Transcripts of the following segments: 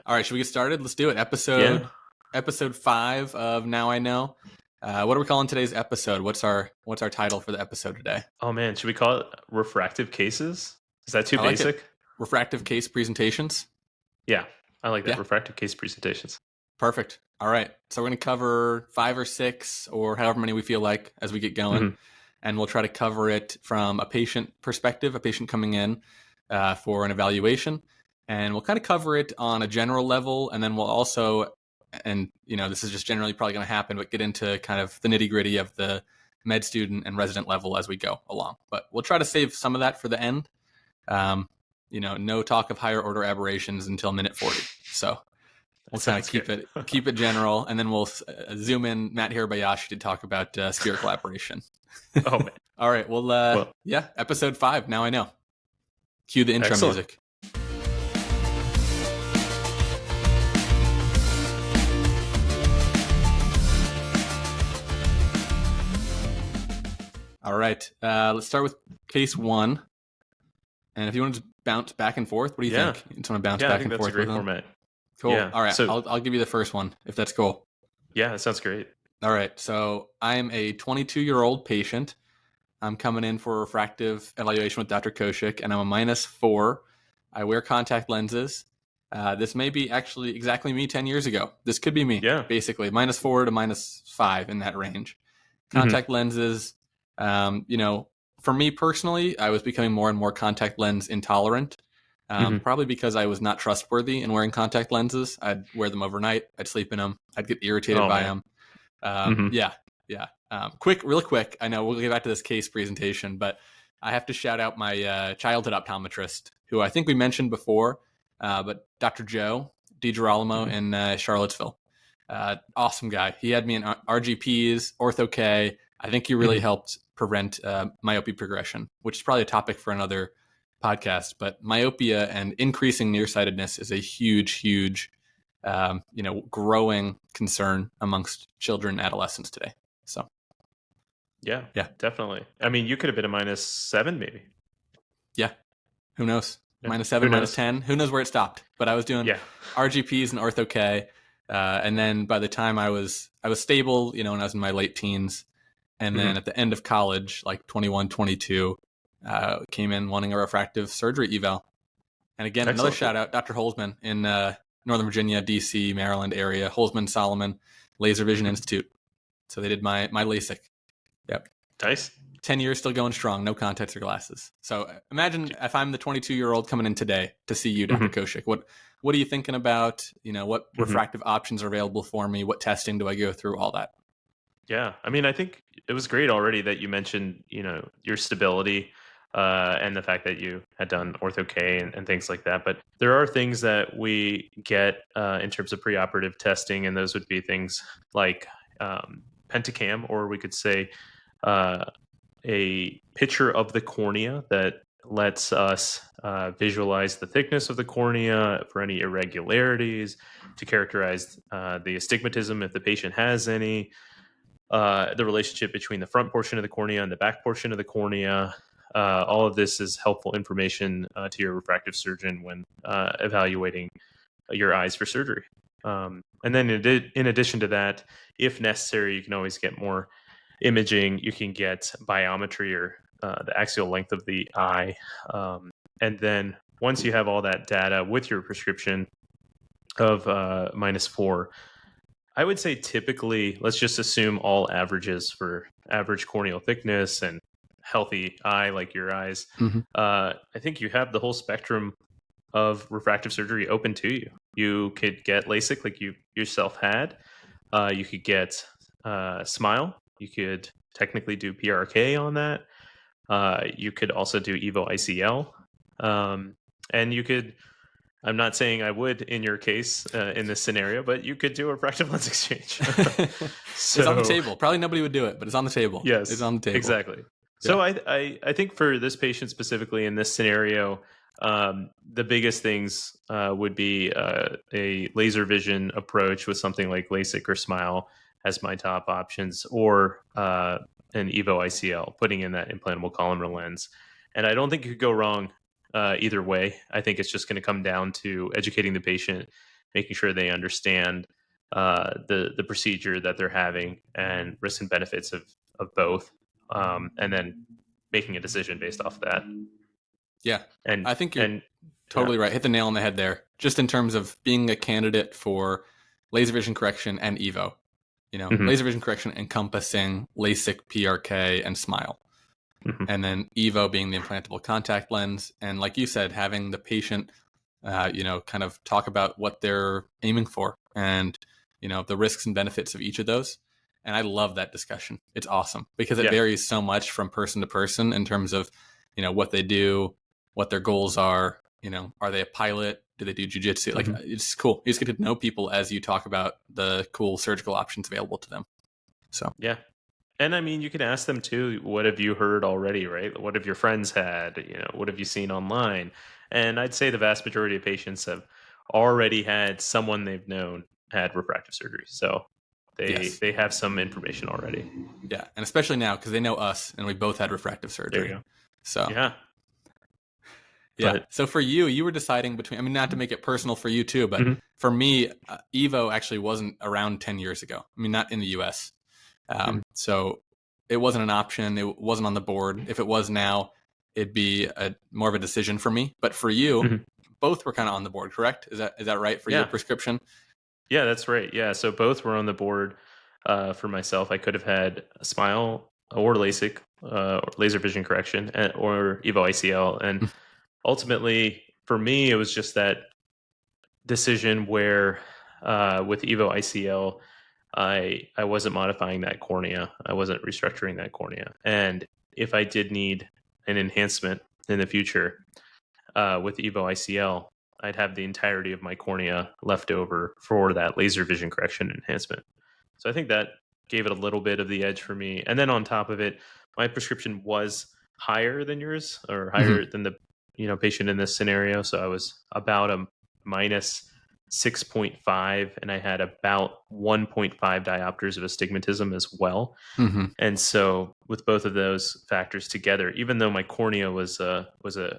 All right, should we get started? Let's do it. Episode 5 of Now I Know. What are we calling today's episode? What's our title for the episode today? Oh man, should we call it refractive cases? Is that too I like basic? it. Refractive case presentations. Yeah, I like that. Yeah. Refractive case presentations. Perfect. All right. So we're going to cover 5 or 6 or however many we feel like as we get going. Mhm. And we'll try to cover it from a patient perspective, a patient coming in for an evaluation. And we'll kind of cover it on a general level. And then we'll also, and this is just generally probably going to happen, but get into kind of the nitty gritty of the med student and resident level as we go along. But we'll try to save some of that for the end. No talk of higher order aberrations until minute 40. So we'll kind of keep it general, and then we'll zoom in Matt Hirabayashi to talk about spherical aberration. Oh man! All right. Well, episode 5. Now I know. Cue the intro music. All right. Let's start with case 1. And if you want to bounce back and forth, what do you think? You just want to bounce back and forth? That's a great format. Cool. Yeah. All right. So I'll give you the first one if that's cool. Yeah, that sounds great. All right. So I am a 22-year-old patient. I'm coming in for a refractive evaluation with Dr. Koushik, and I'm a -4. I wear contact lenses. This may be actually exactly me 10 years ago. This could be me. Yeah. Basically, -4 to -5 in that range. Contact lenses. For me personally, I was becoming more and more contact lens intolerant. Probably because I was not trustworthy in wearing contact lenses. I'd wear them overnight. I'd sleep in them. I'd get irritated by them. Yeah. Real quick. I know we'll get back to this case presentation, but I have to shout out my childhood optometrist, who I think we mentioned before, but Dr. Joe DiGirolamo in Charlottesville. Awesome guy. He had me in RGPs, Ortho-K. I think he really helped prevent myopia progression, which is probably a topic for another podcast. But myopia and increasing nearsightedness is a huge, growing concern amongst children and adolescents today. So, yeah, definitely. I mean, you could have been a -7, maybe. Yeah, who knows? Yeah. -7, -10. Who knows where it stopped? But I was doing RGPs and Ortho-K, and then by the time I was stable, when I was in my late teens. And then at the end of college, like 21, 22, came in wanting a refractive surgery eval. And again, another shout out, Dr. Holzman in Northern Virginia, DC, Maryland area, Holzman Solomon Laser Vision Institute. So they did my LASIK. Yep. Nice. 10 years still going strong, no contacts or glasses. So imagine if I'm the 22-year-old coming in today to see you, Dr. Koushik. What are you thinking about? What refractive options are available for me? What testing do I go through? All that. Yeah, I mean, I think it was great already that you mentioned, your stability and the fact that you had done Ortho-K and things like that. But there are things that we get in terms of preoperative testing, and those would be things like pentacam, or we could say a picture of the cornea that lets us visualize the thickness of the cornea for any irregularities, to characterize the astigmatism if the patient has any. The relationship between the front portion of the cornea and the back portion of the cornea. All of this is helpful information to your refractive surgeon when evaluating your eyes for surgery. And then in addition to that, if necessary, you can always get more imaging. You can get biometry, or the axial length of the eye. And then once you have all that data with your prescription of -4, I would say typically, let's just assume all averages for average corneal thickness and healthy eye like your eyes. I think you have the whole spectrum of refractive surgery open to you. You could get LASIK like you yourself had. You could get SMILE. You could technically do PRK on that. You could also do EVO ICL. And you could... I'm not saying I would in your case in this scenario, but you could do a refractive lens exchange. It's on the table. Probably nobody would do it, but it's on the table. Yes, it's on the table. Exactly. Yeah. So I think for this patient specifically in this scenario, the biggest things would be a laser vision approach with something like LASIK or SMILE as my top options, or an EVO ICL, putting in that implantable columnar lens. And I don't think you could go wrong either way. I think it's just going to come down to educating the patient making sure they understand the procedure that they're having and risks and benefits of both, and then making a decision based off of that. Yeah, And I think you're and totally right. Hit the nail on the head there. Just in terms of being a candidate for laser vision correction and Evo. Laser vision correction encompassing LASIK, PRK, and SMILE. And then Evo being the implantable contact lens. And like you said, having the patient, kind of talk about what they're aiming for and, the risks and benefits of each of those. And I love that discussion. It's awesome because it varies so much from person to person in terms of, what they do, what their goals are. Are they a pilot? Do they do jujitsu? Like, it's cool. You just get to know people as you talk about the cool surgical options available to them. So, yeah. And I mean, you can ask them too, what have you heard already, right? What have your friends had? What have you seen online? And I'd say the vast majority of patients have already had someone they've known had refractive surgery. So they have some information already. Yeah. And especially now because they know us and we both had refractive surgery. There you go. So, yeah. So for you were deciding between, I mean, not to make it personal for you too, but for me, Evo actually wasn't around 10 years ago. I mean, not in the US. So it wasn't an option. It wasn't on the board. If it was now, it'd be more of a decision for me. But for you, both were kind of on the board, correct? Is that right for your prescription? Yeah, that's right. Yeah, so both were on the board for myself. I could have had a SMILE or LASIK, or laser vision correction, or Evo ICL. And ultimately, for me, it was just that decision where with Evo ICL, I wasn't modifying that cornea. I wasn't restructuring that cornea. And if I did need an enhancement in the future with Evo ICL, I'd have the entirety of my cornea left over for that laser vision correction enhancement. So I think that gave it a little bit of the edge for me. And then on top of it, my prescription was higher than yours, or higher than the patient in this scenario. So I was about a minus 6.5, and I had about 1.5 diopters of astigmatism as well. And so with both of those factors together, even though my cornea was a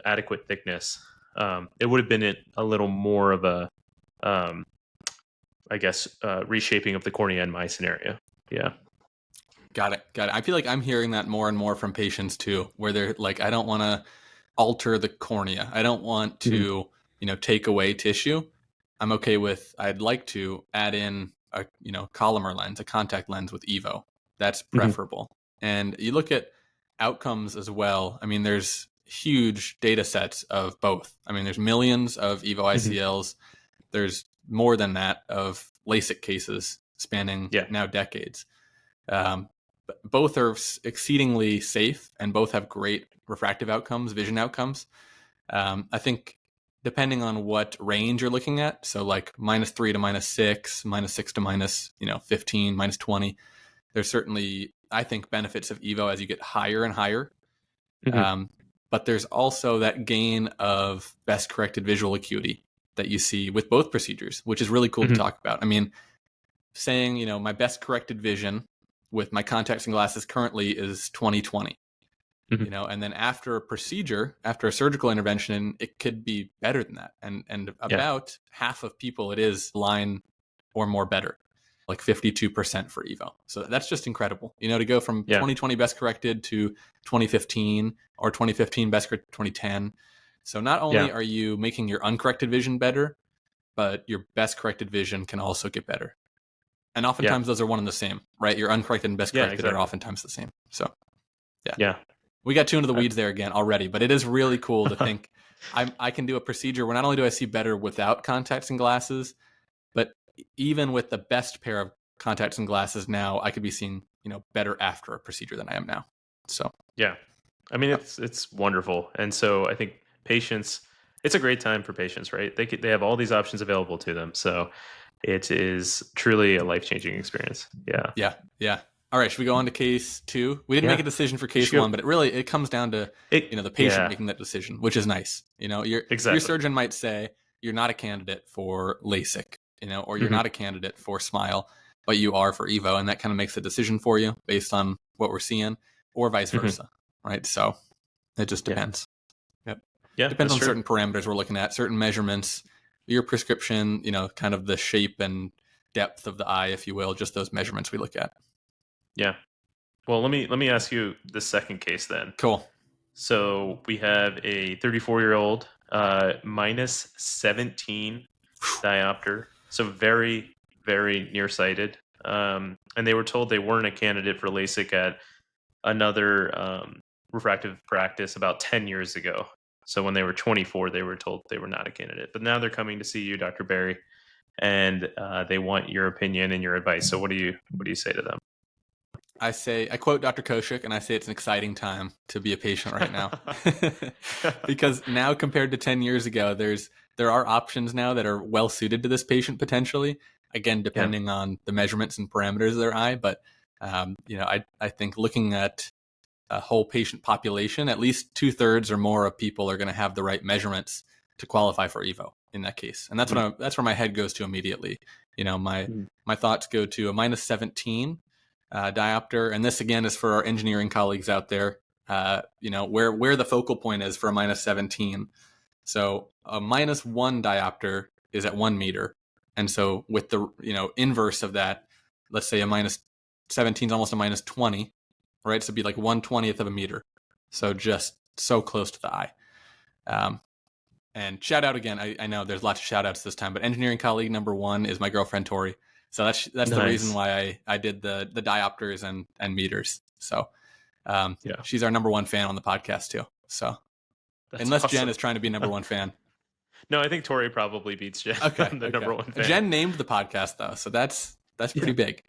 adequate thickness, it would have been a little more of a reshaping of the cornea in my scenario. Yeah. Got it. I feel like I'm hearing that more and more from patients too, where they're like, I don't want to alter the cornea. I don't want to, take away tissue. I'm okay with, I'd like to add in a, Collamer lens, a contact lens with Evo. That's preferable. And you look at outcomes as well. I mean, there's huge data sets of both. I mean, there's millions of Evo ICLs. There's more than that of LASIK cases spanning now decades. Both are exceedingly safe and both have great refractive outcomes, vision outcomes. I think depending on what range you're looking at, so like -3 to -6, -6 to -15, -20, there's certainly, I think, benefits of Evo as you get higher and higher. But there's also that gain of best corrected visual acuity that you see with both procedures, which is really cool to talk about. I mean, saying, my best corrected vision with my contacts and glasses currently is 20/20. And then after a procedure, after a surgical intervention, it could be better than that. And about half of people, it is line or more better, like 52% for Evo. So that's just incredible, to go from 20/20 best corrected to 2015, or 2015 best corrected 2010. So not only are you making your uncorrected vision better, but your best corrected vision can also get better. And oftentimes those are one and the same, right? Your uncorrected and best corrected are oftentimes the same. So we got too into the weeds there again already, but it is really cool to think I can do a procedure where not only do I see better without contacts and glasses, but even with the best pair of contacts and glasses now, I could be seeing, better after a procedure than I am now. So I mean, it's wonderful. And so I think patients, it's a great time for patients, right? They have all these options available to them. So it is truly a life-changing experience. Yeah. All right, should we go on to case 2? We didn't make a decision for case 1, but it comes down to the patient making that decision, which is nice. Your surgeon might say you're not a candidate for LASIK, or you're not a candidate for SMILE, but you are for Evo, and that kind of makes a decision for you based on what we're seeing, or vice versa, right? So it just depends. Depends on certain parameters we're looking at, certain measurements, your prescription, kind of the shape and depth of the eye, if you will, just those measurements we look at. Yeah. Well, let me ask you the second case then. Cool. So we have a 34-year-old, minus 17 diopter, so very, very nearsighted. And they were told they weren't a candidate for LASIK at another refractive practice about 10 years ago. So when they were 24, they were told they were not a candidate. But now they're coming to see you, Dr. Barry, and they want your opinion and your advice. So what do you say to them? I quote Dr. Koushik, and I say it's an exciting time to be a patient right now. Because now compared to 10 years ago, there are options now that are well suited to this patient potentially, again, depending on the measurements and parameters of their eye. But, I think looking at a whole patient population, at least 2/3 or more of people are going to have the right measurements to qualify for EVO in that case. And that's that's where my head goes to immediately. My thoughts go to a minus 17 diopter, and this again is for our engineering colleagues out there. Where the focal point is for a minus 17. So a minus 1 diopter is at 1 meter, and so with the inverse of that, let's say a minus 17 is almost a minus 20, right? So it'd be like 1/20th of a meter. So just so close to the eye. And shout out again. I know there's lots of shout outs this time, but engineering colleague number 1 is my girlfriend Tori. So that's nice. The reason why I did the diopters and meters. So she's our number 1 fan on the podcast too. So that's unless awesome. Jen is trying to be number 1 fan. No, I think Tori probably beats Jen. Okay, number 1 fan. Jen named the podcast though, so that's pretty big.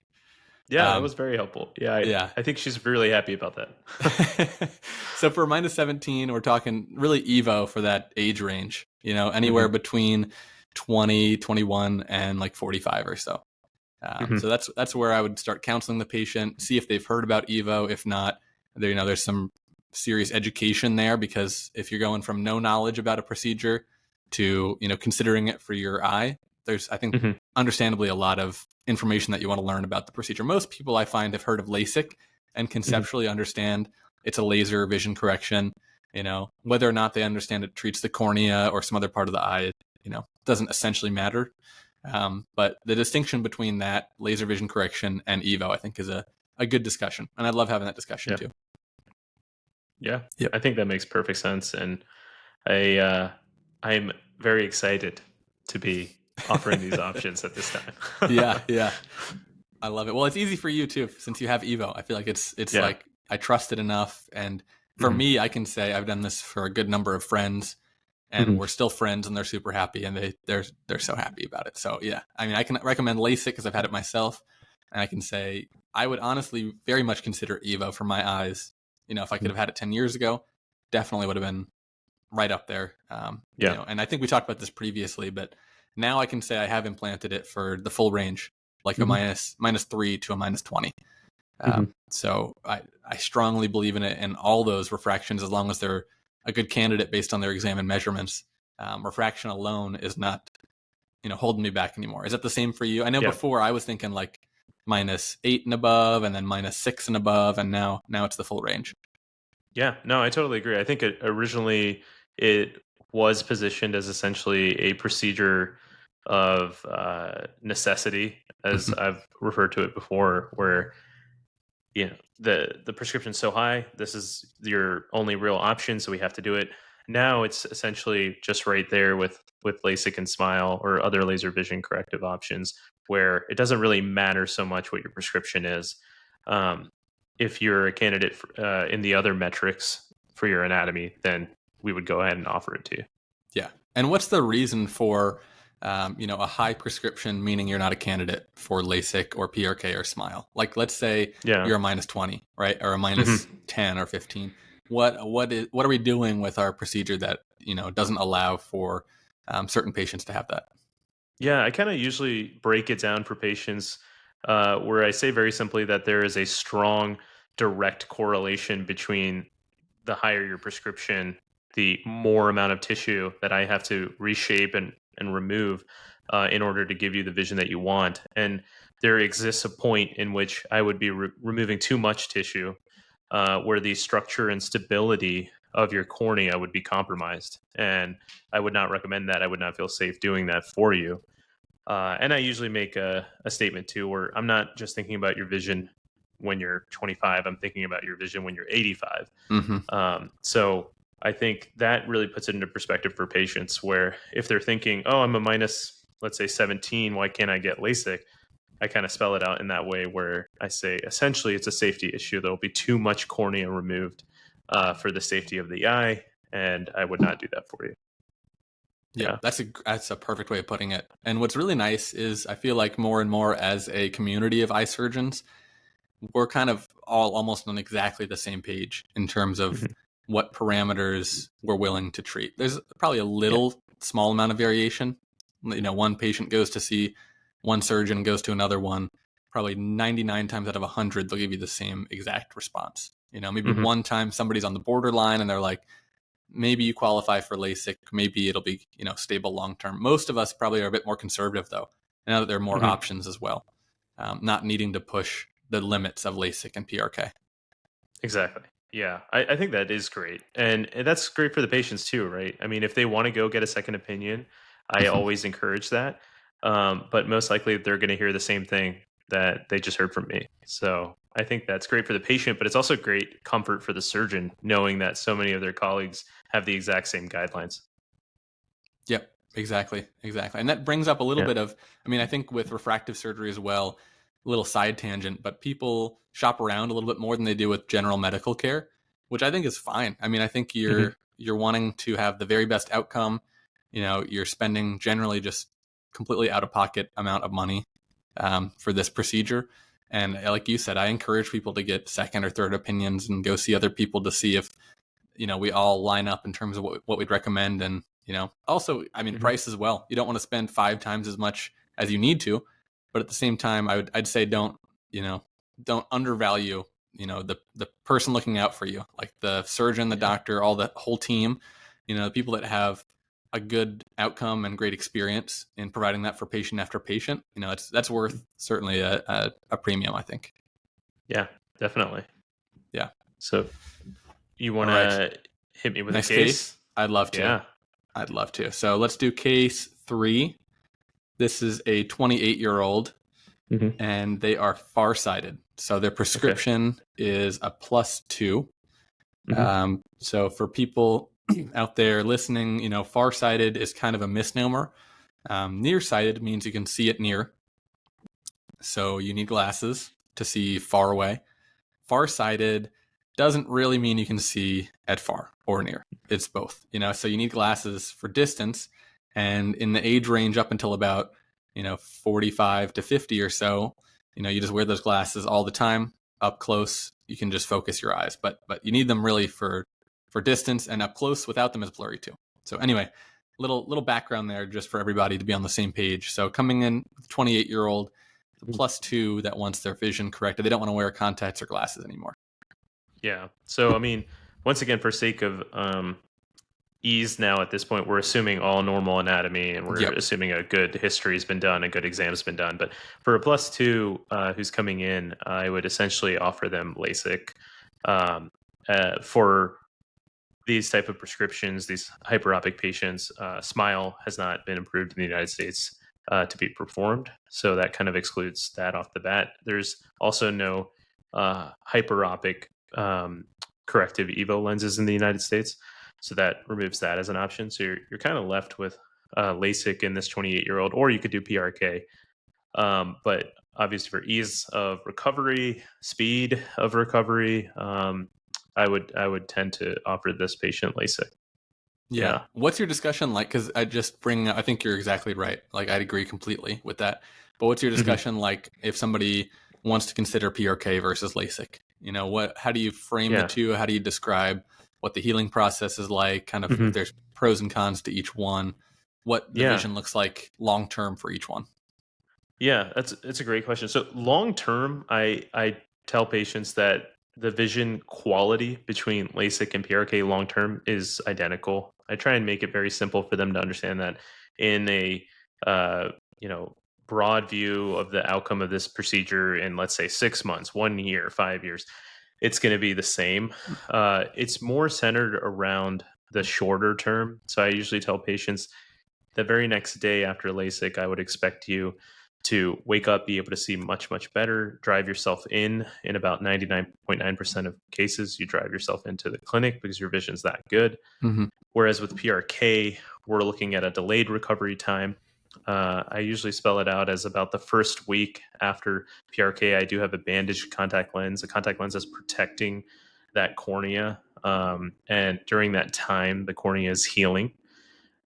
Yeah, that was very helpful. Yeah, I think she's really happy about that. So for minus 17, we're talking really EVO for that age range, anywhere between 20, 21, and like 45 or so. So that's where I would start counseling the patient, see if they've heard about EVO. If not, there's some serious education there, because if you're going from no knowledge about a procedure to, considering it for your eye, there's, I think, understandably a lot of information that you want to learn about the procedure. Most people I find have heard of LASIK and conceptually understand it's a laser vision correction. Whether or not they understand it treats the cornea or some other part of the eye, doesn't essentially matter. But the distinction between that laser vision correction and EVO, I think, is a good discussion. And I love having that discussion too. Yeah. Yep. I think that makes perfect sense. And I'm very excited to be offering these options at this time. Yeah. I love it. Well, it's easy for you too, since you have EVO. I feel like it's like I trust it enough. And for me, I can say I've done this for a good number of friends, and we're still friends, and they're super happy, and they're so happy about it. So yeah, I mean, I can recommend LASIK because I've had it myself, and I can say I would honestly very much consider EVO for my eyes. If I could have had it 10 years ago, definitely would have been right up there. And I think we talked about this previously, but now I can say I have implanted it for the full range, like a minus 3 to a minus 20. So I strongly believe in it, and all those refractions, as long as they're a good candidate based on their exam and measurements. Refraction alone is not, holding me back anymore. Is that the same for you? I know before I was thinking like minus 8 and above, and then minus 6 and above, and now it's the full range. Yeah, no, I totally agree. I think originally it was positioned as essentially a procedure of necessity, as I've referred to it before, where the prescription's so high, this is your only real option, so we have to do it. Now it's essentially just right there with LASIK and SMILE or other laser vision corrective options, where it doesn't really matter so much what your prescription is. If you're a candidate in the other metrics for your anatomy, then we would go ahead and offer it to you. Yeah. And what's the reason for a high prescription, meaning you're not a candidate for LASIK or PRK or SMILE? Like, let's say you're a minus 20, right? Or a minus 10 or 15. What are we doing with our procedure that, doesn't allow for certain patients to have that? Yeah, I kind of usually break it down for patients where I say very simply that there is a strong direct correlation between the higher your prescription, the more amount of tissue that I have to reshape and remove in order to give you the vision that you want. And there exists a point in which I would be removing too much tissue where the structure and stability of your cornea would be compromised. And I would not recommend that. I would not feel safe doing that for you. And I usually make a statement too, where I'm not just thinking about your vision when you're 25, I'm thinking about your vision when you're 85. So I think that really puts it into perspective for patients, where if they're thinking, oh, I'm a minus, let's say 17, why can't I get LASIK? I kind of spell it out in that way, where I say, essentially, it's a safety issue. There'll be too much cornea removed for the safety of the eye, and I would not do that for you. Yeah, that's a perfect way of putting it. And what's really nice is I feel like more and more as a community of eye surgeons, we're kind of all almost on exactly the same page in terms of what parameters we're willing to treat. There's probably a little small amount of variation. You know, one patient goes to see one surgeon, goes to another one. Probably 99 times out of 100, they'll give you the same exact response. You know, maybe one time somebody's on the borderline and they're like, maybe you qualify for LASIK, maybe it'll be, you know, stable long-term. Most of us probably are a bit more conservative though, now that there are more options as well, not needing to push the limits of LASIK and PRK. Exactly. Yeah, I think that is great. And that's great for the patients too, right? I mean, if they want to go get a second opinion, I always encourage that. But most likely they're going to hear the same thing that they just heard from me. So I think that's great for the patient, but it's also great comfort for the surgeon knowing that so many of their colleagues have the exact same guidelines. Yep, exactly. And that brings up a little bit of, I mean, I think with refractive surgery as well, a little side tangent, but people shop around a little bit more than they do with general medical care, which I think is fine. I mean, I think you're wanting to have the very best outcome. You know, you're spending generally just completely out of pocket amount of money for this procedure. And like you said, I encourage people to get second or third opinions and go see other people to see if, you know, we all line up in terms of what we'd recommend. And, you know, also, I mean, price as well. You don't want to spend 5 times as much as you need to, but at the same time, I'd say don't undervalue, you know, the person looking out for you, like the surgeon, the doctor, all the whole team, you know, the people that have a good outcome and great experience in providing that for patient after patient. You know, that's worth certainly a premium, I think. Yeah, definitely. Yeah. So you want to hit me with next a case? I'd love to. Yeah. I'd love to. So let's do case 3. This is a 28-year-old, and they are farsighted. So their prescription is a +2. So for people out there listening, you know, farsighted is kind of a misnomer. Nearsighted means you can see it near. So you need glasses to see far away. Farsighted doesn't really mean you can see at far or near. It's both, you know, so you need glasses for distance. And in the age range up until about, you know, 45 to 50 or so, you know, you just wear those glasses all the time. Up close, you can just focus your eyes, but you need them really for distance, and up close without them is blurry too. So anyway, little background there just for everybody to be on the same page. So coming in with 28-year-old, +2 that wants their vision corrected. They don't want to wear contacts or glasses anymore. Yeah. So, I mean, once again, for sake of ease now at this point, we're assuming all normal anatomy, and we're assuming a good history has been done, a good exam has been done. But for a +2 who's coming in, I would essentially offer them LASIK for these type of prescriptions, these hyperopic patients. SMILE has not been approved in the United States to be performed, so that kind of excludes that off the bat. There's also no hyperopic corrective EVO lenses in the United States, so that removes that as an option. So you're kind of left with LASIK in this 28-year-old, or you could do PRK. But obviously, for ease of recovery, speed of recovery, I would tend to offer this patient LASIK. Yeah. What's your discussion like? Because I think you're exactly right. Like, I'd agree completely with that. But what's your discussion like if somebody wants to consider PRK versus LASIK? You know, how do you frame the two? How do you describe what the healing process is like? Kind of, if there's pros and cons to each one, what the vision looks like long term for each one. Yeah, it's a great question. So long term, I tell patients that the vision quality between LASIK and PRK long term is identical. I try and make it very simple for them to understand that in a broad view of the outcome of this procedure in, let's say, 6 months, 1 year, 5 years, it's going to be the same. It's more centered around the shorter term. So I usually tell patients the very next day after LASIK, I would expect you to wake up, be able to see much, much better, drive yourself in about 99.9% of cases, you drive yourself into the clinic because your vision's that good. Mm-hmm. Whereas with PRK, we're looking at a delayed recovery time. I usually spell it out as about the first week after PRK. I do have a bandaged contact lens. A contact lens is protecting that cornea. And during that time, the cornea is healing.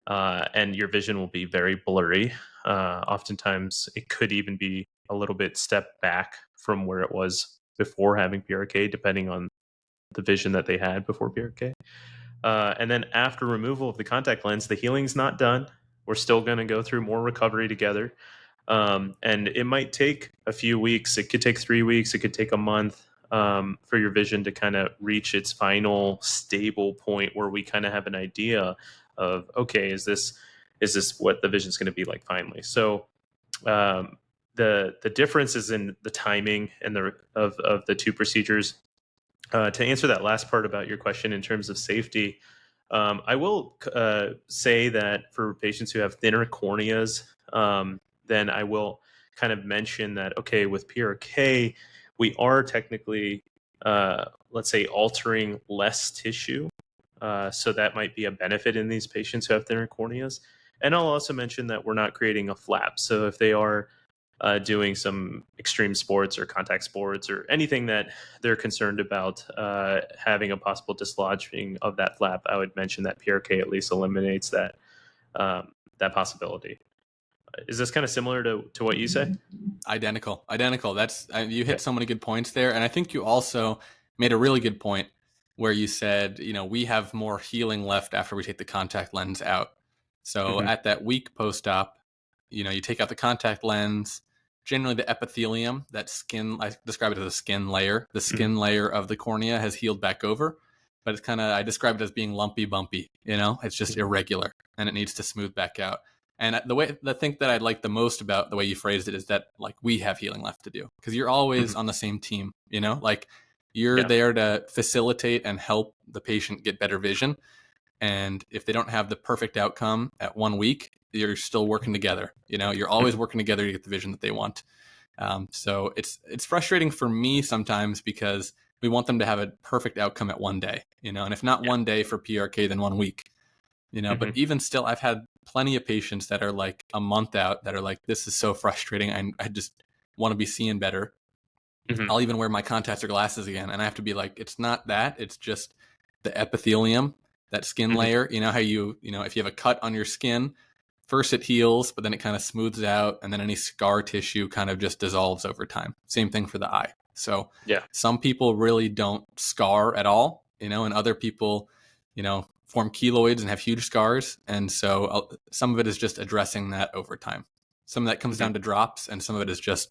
And your vision will be very blurry. Oftentimes, it could even be a little bit step back from where it was before having PRK, depending on the vision that they had before PRK. And then after removal of the contact lens, the healing's not done. We're still going to go through more recovery together. And it might take a few weeks. It could take 3 weeks. It could take a month for your vision to kind of reach its final stable point where we kind of have an idea of, okay, is this what the vision's going to be like finally? So the difference is in the timing and of the two procedures. To answer that last part about your question in terms of safety, I will say that for patients who have thinner corneas, then I will kind of mention that, okay, with PRK, we are technically, let's say, altering less tissue. So that might be a benefit in these patients who have thinner corneas. And I'll also mention that we're not creating a flap. So if they are doing some extreme sports or contact sports or anything that they're concerned about having a possible dislodging of that flap, I would mention that PRK at least eliminates that that possibility. Is this kind of similar to what you say? Identical. That's you hit so many good points there, and I think you also made a really good point where you said, we have more healing left after we take the contact lens out. So at that week post-op, you take out the contact lens. Generally, the epithelium, that skin, I describe it as a skin layer. The skin layer of the cornea has healed back over, but it's I describe it as being lumpy, bumpy. It's just irregular, and it needs to smooth back out. And the thing that I like the most about the way you phrased it is that we have healing left to do, because you're always on the same team. You're there to facilitate and help the patient get better vision. And if they don't have the perfect outcome at 1 week, you're still working together. You're always working together to get the vision that they want. So it's frustrating for me sometimes because we want them to have a perfect outcome at 1 day, and if not 1 day for PRK, then 1 week, but even still, I've had plenty of patients that are like a month out that are like, this is so frustrating. I just want to be seeing better. I'll even wear my contacts or glasses again. And I have to be like, it's not that, it's just the epithelium, that skin layer. How if you have a cut on your skin, first it heals, but then it kind of smooths out, and then any scar tissue kind of just dissolves over time. Same thing for the eye. So some people really don't scar at all, and other people, form keloids and have huge scars. And so some of it is just addressing that over time. Some of that comes down to drops, and some of it is just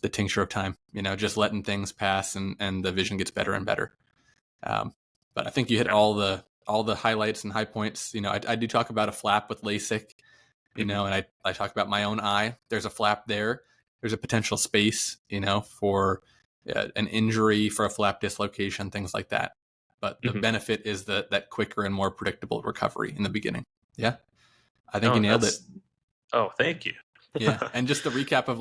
the tincture of time, just letting things pass, and the vision gets better and better. But I think you hit all the highlights and high points. I do talk about a flap with LASIK, and I talk about my own eye. There's a flap there. There's a potential space, for an injury, for a flap dislocation, things like that. But the benefit is that quicker and more predictable recovery in the beginning. Yeah, I think you nailed it. Oh, thank you. Yeah, and just the recap of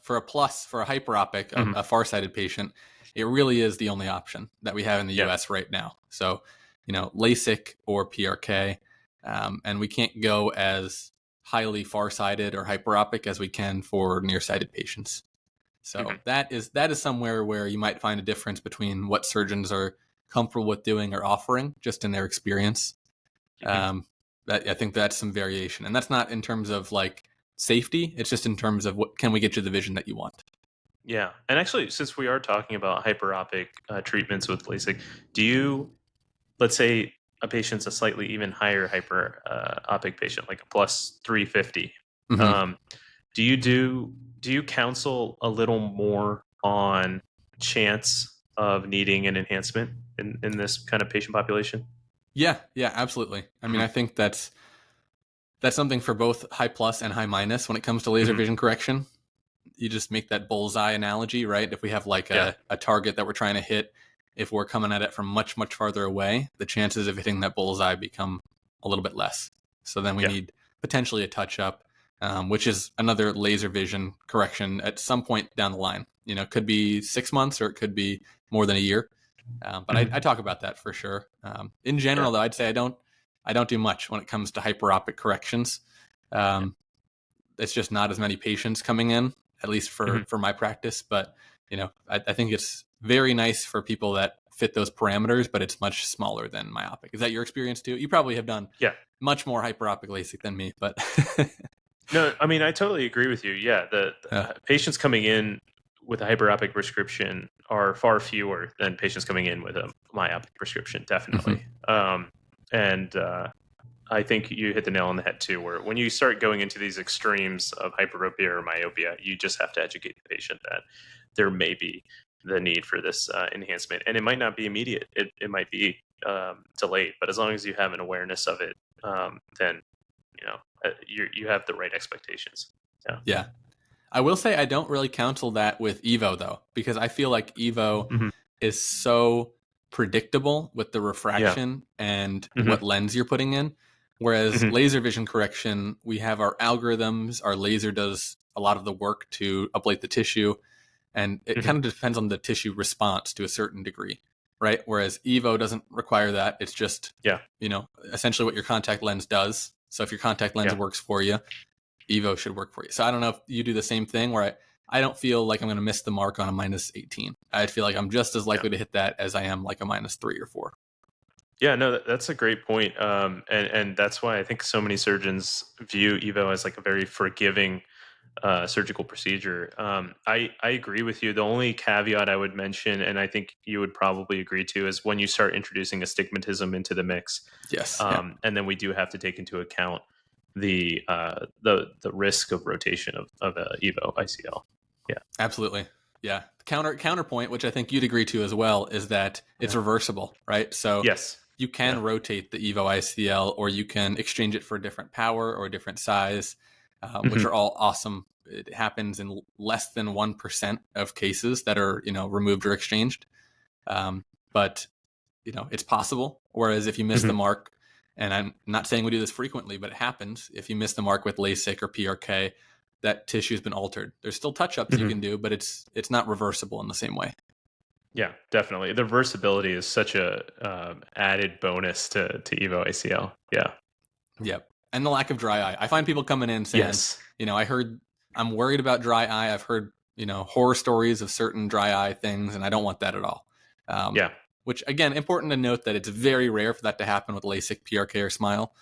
for a hyperopic, a farsighted patient, it really is the only option that we have in the U.S. right now. So, LASIK or PRK, and we can't go as highly farsighted or hyperopic as we can for nearsighted patients. So that is somewhere where you might find a difference between what surgeons are comfortable with doing or offering, just in their experience. I think that's some variation, and that's not in terms of safety. It's just in terms of what can we get you the vision that you want. Yeah, and actually, since we are talking about hyperopic treatments with LASIK, do you, let's say a patient's a slightly even higher hyperopic patient, like a plus 350, do you counsel a little more on chance of needing an enhancement in this kind of patient population? Yeah, absolutely. I mean, I think that's something for both high plus and high minus when it comes to laser vision correction. you just make that bullseye analogy, right? If we have like a target that we're trying to hit, if we're coming at it from much, much farther away, the chances of hitting that bullseye become a little bit less. So then we need potentially a touch up, which is another laser vision correction at some point down the line. It could be 6 months or it could be more than a year. But I talk about that for sure. In general, though, I'd say I don't do much when it comes to hyperopic corrections. It's just not as many patients coming in, at least for my practice. But I think it's very nice for people that fit those parameters, but it's much smaller than myopic. Is that your experience too? You probably have done much more hyperopic LASIK than me, but no, I mean, I totally agree with you. Yeah, the patients coming in with a hyperopic prescription are far fewer than patients coming in with a myopic prescription, definitely. I think you hit the nail on the head too, where when you start going into these extremes of hyperopia or myopia, you just have to educate the patient that there may be the need for this enhancement. And it might not be immediate. It might be delayed, but as long as you have an awareness of it, then you have the right expectations. Yeah. I will say I don't really counsel that with Evo though, because I feel like Evo is so predictable with the refraction and what lens you're putting in. Whereas laser vision correction, we have our algorithms, our laser does a lot of the work to ablate the tissue, and it kind of depends on the tissue response to a certain degree, right? Whereas Evo doesn't require that. It's just, essentially what your contact lens does. So if your contact lens works for you, Evo should work for you. So I don't know if you do the same thing where I don't feel like I'm going to miss the mark on a -18. I feel like I'm just as likely to hit that as I am like a -3 or 4. Yeah, no, that's a great point. And that's why I think so many surgeons view Evo as like a very forgiving surgical procedure. I agree with you. The only caveat I would mention, and I think you would probably agree to, is when you start introducing astigmatism into the mix. Yes. And then we do have to take into account the risk of rotation of a Evo ICL. Yeah, absolutely. Yeah. Counterpoint, which I think you'd agree to as well, is that it's reversible, right? So you can rotate the Evo ICL, or you can exchange it for a different power or a different size, which are all awesome. It happens in less than 1% of cases that are, removed or exchanged. But it's possible. Whereas if you miss the mark, and I'm not saying we do this frequently, but it happens. If you miss the mark with LASIK or PRK, that tissue's been altered. There's still touch-ups you can do, but it's not reversible in the same way. Yeah, definitely. The versatility is such a added bonus to Evo ACL. Yeah. Yep. And the lack of dry eye. I find people coming in saying, I'm worried about dry eye. I've heard, horror stories of certain dry eye things, and I don't want that at all. Which, again, important to note that it's very rare for that to happen with LASIK, PRK, or SMILE.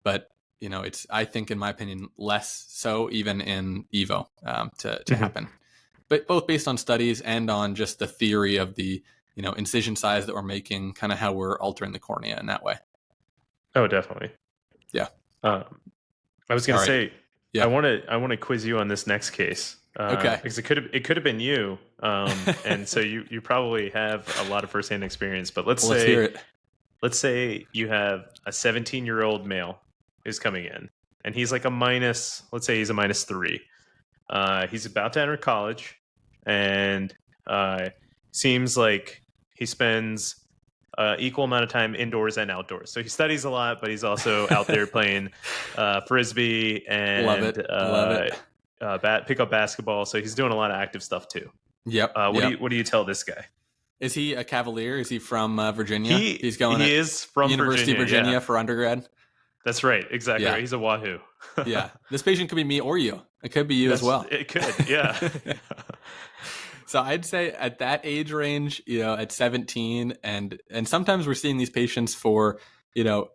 But, it's, I think, in my opinion, less so even in Evo to happen. But both based on studies and on just the theory of the, incision size that we're making, kind of how we're altering the cornea in that way. Oh, definitely. Yeah. I was going to say, I want to quiz you on this next case. Okay. Because it could have been you, and so you probably have a lot of firsthand experience. But let's hear it. Let's say you have a 17-year-old male who's coming in, and he's like let's say he's a -3. He's about to enter college, and seems like he spends equal amount of time indoors and outdoors. So he studies a lot, but he's also out there playing frisbee and Love it. Pick up basketball. So he's doing a lot of active stuff too. Yep. What do you tell this guy? Is he a Cavalier? Is he from Virginia? He's going. He is from University of Virginia for undergrad. That's right. Exactly. Yeah. Right. He's a Wahoo. Yeah. This patient could be me or you. It could be you as well. It could. Yeah. So I'd say at that age range, at 17, and sometimes we're seeing these patients for,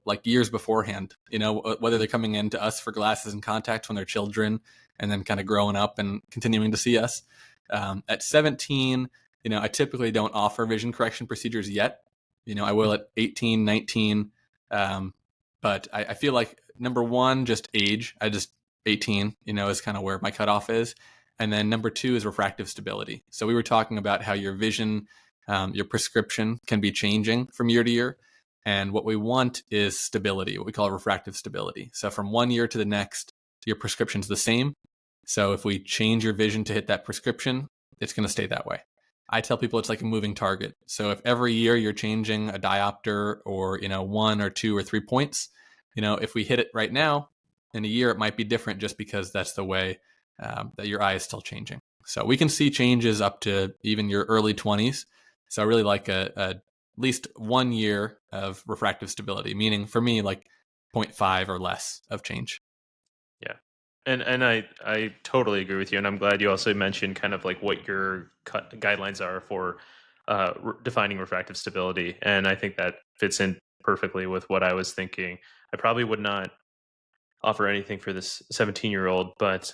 like years beforehand, whether they're coming in to us for glasses and contacts when they're children and then kind of growing up and continuing to see us. At 17, I typically don't offer vision correction procedures yet. I will at 18, 19. But I feel like, number one, just age. 18, is kind of where my cutoff is. And then number two is refractive stability. So we were talking about how your vision, your prescription can be changing from year to year. And what we want is stability, what we call refractive stability. So from one year to the next, your prescription's the same, So if we change your vision to hit that prescription, it's going to stay that way. I tell people it's like a moving target. So if every year you're changing a diopter or, 1 or 2 or 3 points, if we hit it right now, in a year it might be different just because that's the way that your eye is still changing. So we can see changes up to even your early 20s. So I really like at least 1 year of refractive stability, meaning for me, like 0.5 or less of change. Yeah. And I totally agree with you. And I'm glad you also mentioned kind of like what your guidelines are for defining refractive stability. And I think that fits in perfectly with what I was thinking. I probably would not offer anything for this 17-year-old, but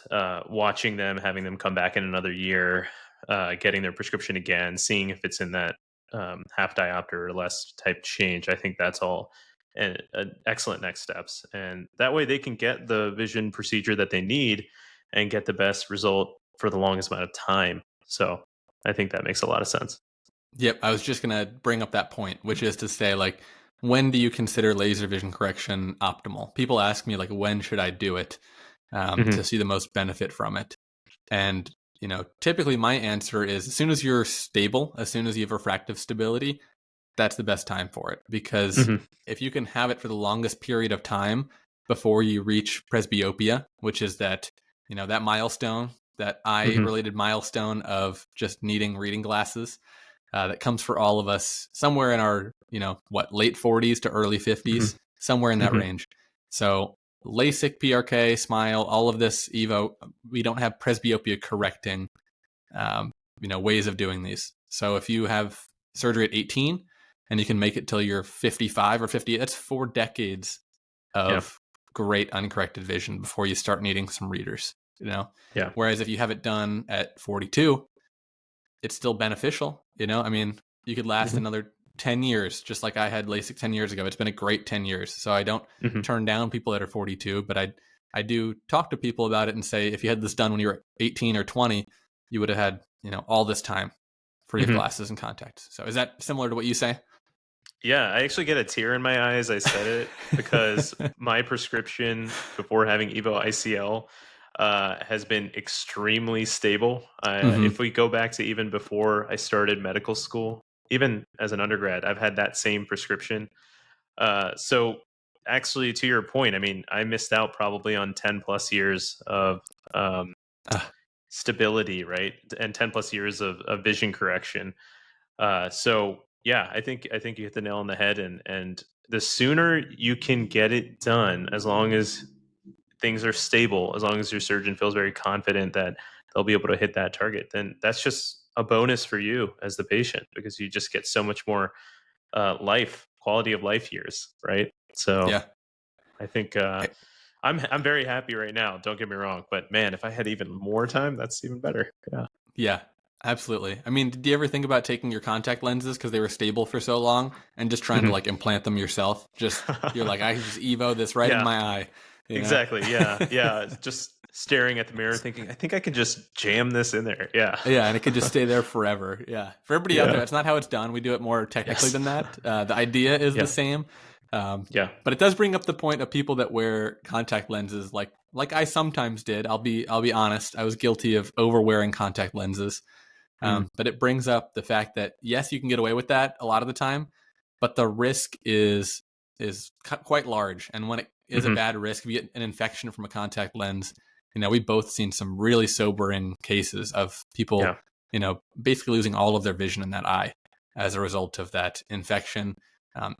watching them, having them come back in another year, getting their prescription again, seeing if it's in that half diopter or less type change, I think that's all an excellent next steps. And that way they can get the vision procedure that they need and get the best result for the longest amount of time. So I think that makes a lot of sense. Yep, I was just going to bring up that point, which is to say, like, when do you consider laser vision correction optimal? People ask me, like, when should I do it to see the most benefit from it? And, typically my answer is as soon as you're stable, as soon as you have refractive stability, that's the best time for it. Because if you can have it for the longest period of time before you reach presbyopia, which is that, that milestone, that eye-related milestone of just needing reading glasses, that comes for all of us somewhere in our, late 40s to early 50s, somewhere in that range. So LASIK, PRK, SMILE, all of this, EVO, we don't have presbyopia correcting, ways of doing these. So if you have surgery at 18 and you can make it till you're 55 or 50, that's 4 decades of great uncorrected vision before you start needing some readers, Yeah. Whereas if you have it done at 42, it's still beneficial. You could last another 10 years, just like I had LASIK 10 years ago. It's been a great 10 years. So I don't turn down people that are 42, but I do talk to people about it and say, if you had this done when you were 18 or 20, you would have had, all this time free of glasses and contacts. So is that similar to what you say? Yeah, I actually get a tear in my eye as I said it because my prescription before having Evo ICL has been extremely stable. If we go back to even before I started medical school, even as an undergrad, I've had that same prescription. So actually, to your point, I mean, I missed out probably on 10 plus years of stability, right? And 10 plus years of vision correction. So yeah, I think you hit the nail on the head, and the sooner you can get it done, as long as things are stable, as long as your surgeon feels very confident that they'll be able to hit that target, then that's just a bonus for you as the patient because you just get so much more quality of life years, right? So Yeah. I think I'm very happy right now. Don't get me wrong, but man, if I had even more time, that's even better. Yeah. Yeah, absolutely. I mean, did you ever think about taking your contact lenses because they were stable for so long and just trying to like implant them yourself? Just you're like, I can just Evo this right in Yeah. my eye. Exactly. Yeah. Yeah. Just staring at the mirror, thinking, I think I can just jam this in there. Yeah. Yeah, and it could just stay there forever. Yeah. For everybody out there, Yeah. that's not how it's done. We do it more technically Yes. than that. The idea is the Yeah. same. Yeah. But it does bring up the point of people that wear contact lenses like I sometimes did. I'll be honest. I was guilty of overwearing contact lenses. But it brings up the fact that yes, you can get away with that a lot of the time, but the risk is quite large. And when it is a bad risk, if you get an infection from a contact lens, we've both seen some really sobering cases of people, Yeah. Basically losing all of their vision in that eye as a result of that infection.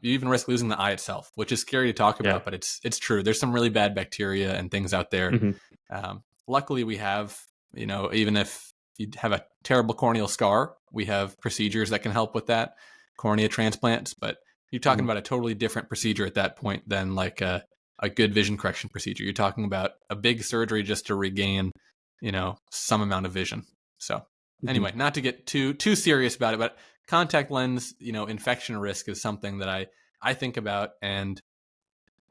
You even risk losing the eye itself, which is scary to talk Yeah. about, but it's true. There's some really bad bacteria and things out there. Luckily, we have, even if you have a terrible corneal scar, we have procedures that can help with that, cornea transplants. But you're talking about a totally different procedure at that point than like a good vision correction procedure. You're talking about a big surgery just to regain, some amount of vision. So anyway, not to get too serious about it, but contact lens, infection risk is something that I think about. And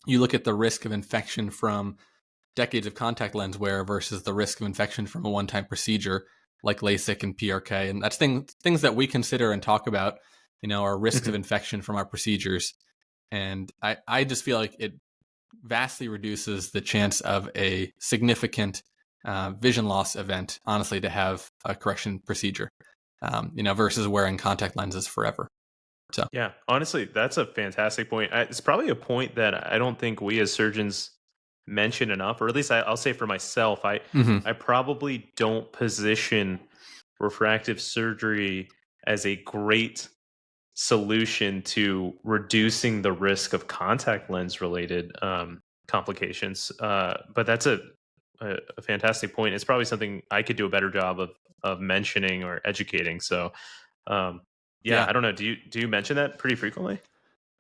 you look at the risk of infection from decades of contact lens wear versus the risk of infection from a one-time procedure like LASIK and PRK. And that's things that we consider and talk about, are risks of infection from our procedures. And I just feel like it vastly reduces the chance of a significant vision loss event, honestly, to have a correction procedure, versus wearing contact lenses forever. So Yeah, honestly, that's a fantastic point. It's probably a point that I don't think we as surgeons mention enough, or at least I'll say for myself, mhm. I probably don't position refractive surgery as a great solution to reducing the risk of contact lens related complications. But that's a fantastic point. It's probably something I could do a better job of mentioning or educating. So um, yeah, Yeah, I don't know. Do you mention that pretty frequently?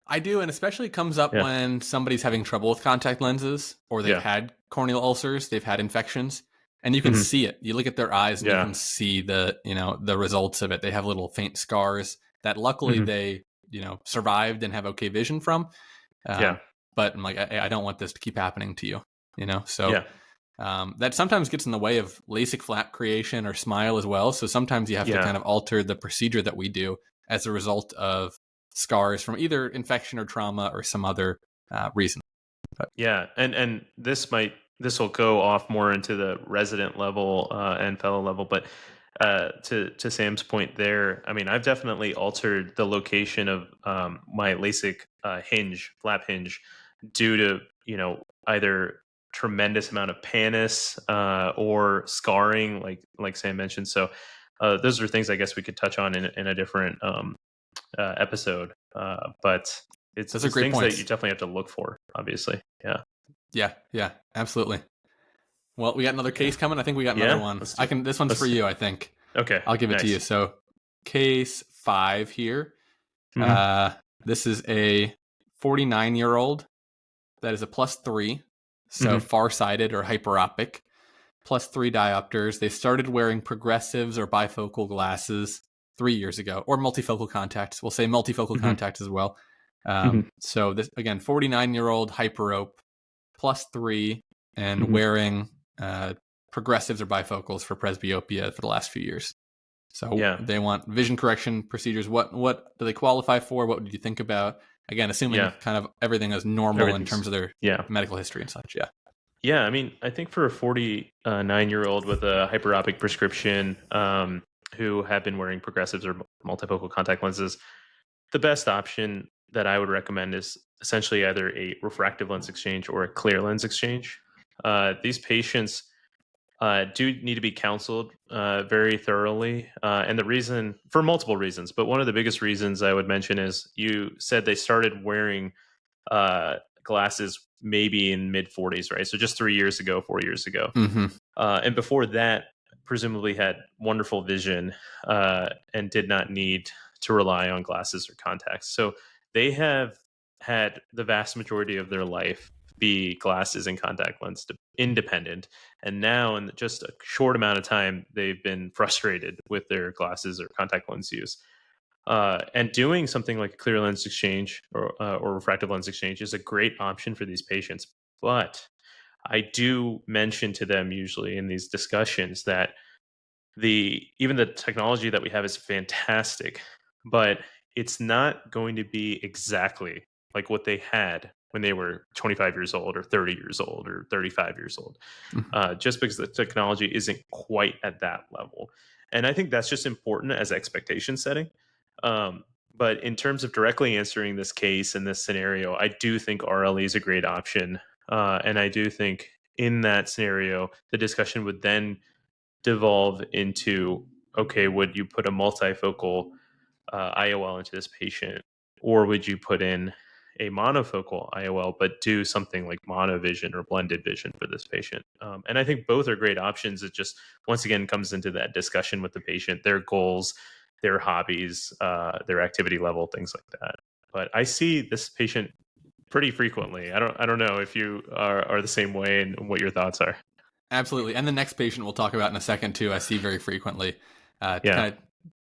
I do, and especially comes up Yeah. when somebody's having trouble with contact lenses, or they've Yeah. had corneal ulcers, they've had infections, and you can Hmm. see it. You look at their eyes and you Yeah. can see the results of it. They have little faint scars that luckily Hmm. they, survived and have okay vision from. Yeah. But I'm like, I don't want this to keep happening to you, so Yeah. that sometimes gets in the way of LASIK flap creation or smile as well. So sometimes you have to Yeah. kind of alter the procedure that we do as a result of scars from either infection or trauma or some other reason. But Yeah, and this will go off more into the resident level and fellow level, but to Sam's point there, I mean, I've definitely altered the location of my LASIK flap hinge, due to either tremendous amount of pannus or scarring, like Sam mentioned. So those are things I guess we could touch on in a different episode, but those are it's great things that you points. definitely have to look for, obviously. Yeah. Yeah, absolutely. Well, we got another case coming. I think we got another Yeah, one. let's do. This one's for Let's. you, I think. Okay, I'll give it to you. nice. So, case 5 here. Hmm. Uh, this is a 49-year-old that is a +3, so Hmm. farsighted or hyperopic, +3 diopters. They started wearing progressives or bifocal glasses 3 years ago, or multifocal contacts. We'll say multifocal Hmm. contacts as well. Hmm. So this again, 49-year-old hyperope, +3, and Hmm. wearing progressives or bifocals for presbyopia for the last few years. So Yeah, they want vision correction procedures. What do they qualify for? What did you think about? Again, assuming yeah. kind of everything is normal in Everything's. terms of their Yeah, medical history and such. Yeah. yeah. I mean, I think for a 49-year-old with a hyperopic prescription, who have been wearing progressives or multifocal contact lenses, the best option that I would recommend is essentially either a refractive lens exchange or a clear lens exchange. These patients do need to be counseled very thoroughly. And the reason, for multiple reasons, but one of the biggest reasons I would mention is you said they started wearing glasses maybe in mid 40s, right? So just 3 years ago, 4 years ago. Mm-hmm. And before that, presumably had wonderful vision and did not need to rely on glasses or contacts. So they have had the vast majority of their life be glasses and contact lens independent. And now, in just a short amount of time, they've been frustrated with their glasses or contact lens use. And doing something like a clear lens exchange or refractive lens exchange is a great option for these patients. But I do mention to them usually in these discussions that even the technology that we have is fantastic, but it's not going to be exactly like what they had when they were 25 years old or 30 years old or 35 years old, just because the technology isn't quite at that level. And I think that's just important as expectation setting. But in terms of directly answering this case in this scenario, I do think RLE is a great option. And I do think in that scenario, the discussion would then devolve into, okay, would you put a multifocal IOL into this patient, or would you put in a monofocal IOL but do something like monovision or blended vision for this patient? And I think both are great options. It just once again comes into that discussion with the patient, their goals, their hobbies, their activity level, things like that. But I see this patient pretty frequently. I don't know if you are the same way and what your thoughts are. Absolutely. And the next patient we'll talk about in a second too, I see very frequently. Yeah. Kind of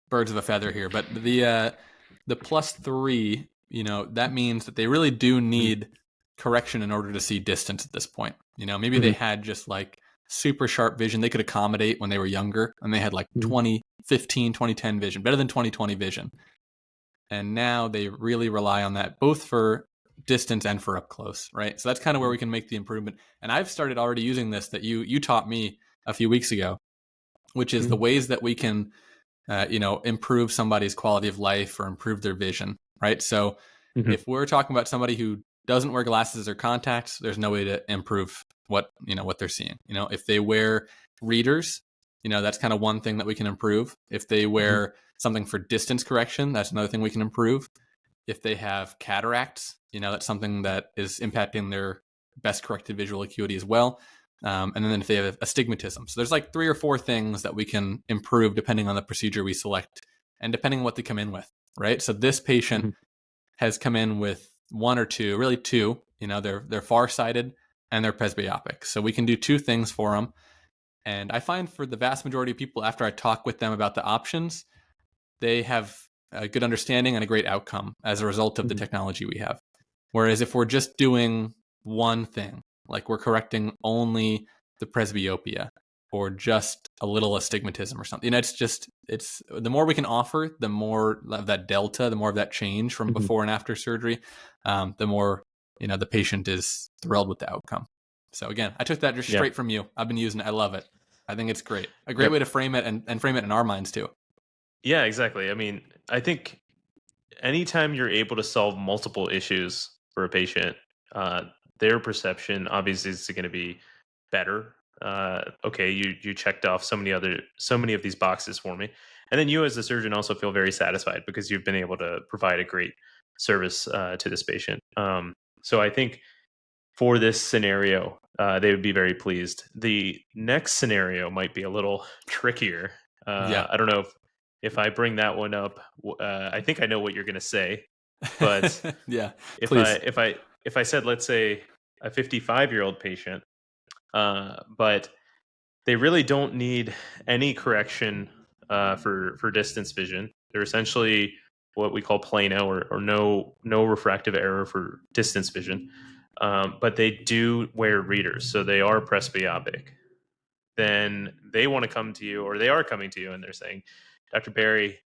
birds of a feather here, but the +3, that means that they really do Mhm. need correction in order to see distance at this point. Maybe they Mhm. had just like super sharp vision they could accommodate when they were younger, and they had like Mhm. 2015, 2010 vision, better than 2020 vision. And now they really rely on that both for distance and for up close, right? So that's kind of where we can make the improvement. And I've started already using this that you taught me a few weeks ago, which is the ways that we can, improve somebody's quality of life or improve their vision, right? So if we're talking about somebody who doesn't wear glasses or contacts, there's no way to improve what they're seeing. If they wear readers, that's kind of one thing that we can improve. If they wear something for distance correction, that's another thing we can improve. If they have cataracts, that's something that is impacting their best corrected visual acuity as well. And then if they have astigmatism. So there's like 3 or 4 things that we can improve depending on the procedure we select and depending on what they come in with, right? So this patient has come in with 1 or 2, really 2, they're farsighted and they're presbyopic. So we can do 2 things for them. And I find for the vast majority of people, after I talk with them about the options, they have a good understanding and a great outcome as a result of the technology we have. Whereas if we're just doing one thing, like we're correcting only the presbyopia or just a little astigmatism or something, it's the more we can offer, the more of that delta, the more of that change from before and after surgery, the more, the patient is thrilled with the outcome. So again, I took that just straight from you. I've been using it. I love it. I think it's great. A great way to frame it and frame it in our minds too. Yeah, exactly. I mean, I think anytime you're able to solve multiple issues for a patient, their perception obviously is going to be better. Okay, you checked off so many of these boxes for me, and then you as a surgeon also feel very satisfied because you've been able to provide a great service to this patient. So I think for this scenario, they would be very pleased. The next scenario might be a little trickier. I don't know if I bring that one up. I think I know what you're going to say, but Yeah, if please. I said, let's say, a 55-year-old patient, but they really don't need any correction for distance vision. They're essentially what we call plano or no refractive error for distance vision. But they do wear readers, so they are presbyopic. Then they want to come to you, or they are coming to you, and they're saying, Dr. Barry,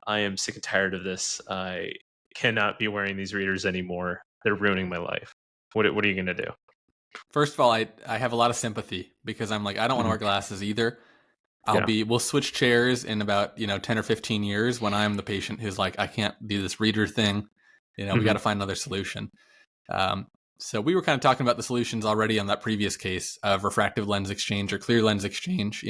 I am sick and tired of this. I cannot be wearing these readers anymore. They're ruining my life. What are you going to do? First of all, I have a lot of sympathy because I'm like, I don't want to wear glasses either. We'll switch chairs in about, 10 or 15 years when I'm the patient who's like, I can't do this reader thing. We got to find another solution. So we were kind of talking about the solutions already on that previous case of refractive lens exchange or clear lens exchange.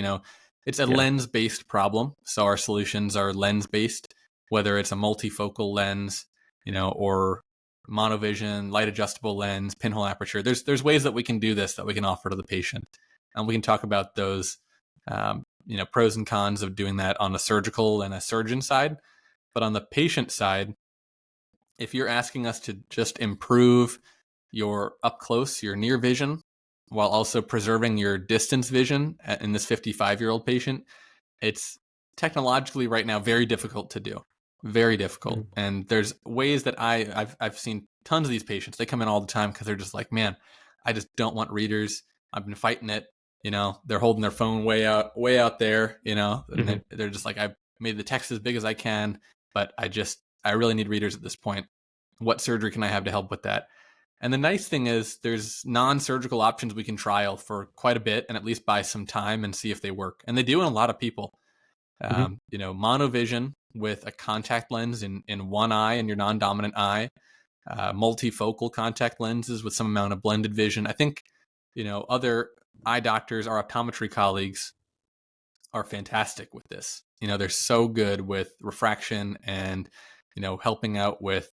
It's a lens-based problem. So our solutions are lens-based, whether it's a multifocal lens, or monovision, light adjustable lens, pinhole aperture. There's ways that we can do this that we can offer to the patient. And we can talk about those, pros and cons of doing that on the surgical and a surgeon side. But on the patient side, if you're asking us to just improve your up close, your near vision, while also preserving your distance vision in this 55-year-old patient, it's technologically right now very difficult to do. Very difficult. And there's ways that I've seen tons of these patients. They come in all the time because they're just like, man, I just don't want readers. I've been fighting it. They're holding their phone way out there, and they're just like, I've made the text as big as I can, but I really need readers at this point. What surgery can I have to help with that? And the nice thing is there's non-surgical options we can trial for quite a bit and at least buy some time and see if they work. And they do in a lot of people. Monovision with a contact lens in one eye in your non-dominant eye, multifocal contact lenses with some amount of blended vision. I think, other eye doctors, our optometry colleagues are fantastic with this. They're so good with refraction and, helping out with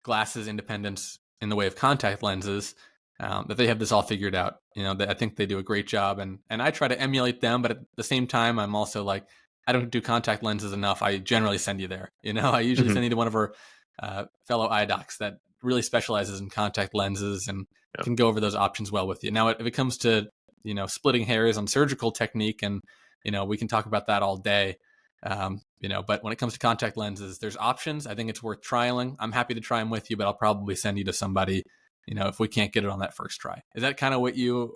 glasses independence in the way of contact lenses, that they have this all figured out. I think they do a great job, and I try to emulate them, but at the same time, I'm also like, I don't do contact lenses enough. I generally send you there. I usually send you to one of our fellow eye docs that really specializes in contact lenses and can go over those options well with you. Now, if it comes to splitting hairs on surgical technique, and we can talk about that all day. But when it comes to contact lenses, there's options. I think it's worth trialing. I'm happy to try them with you, but I'll probably send you to somebody, if we can't get it on that first try. Is that kind of what you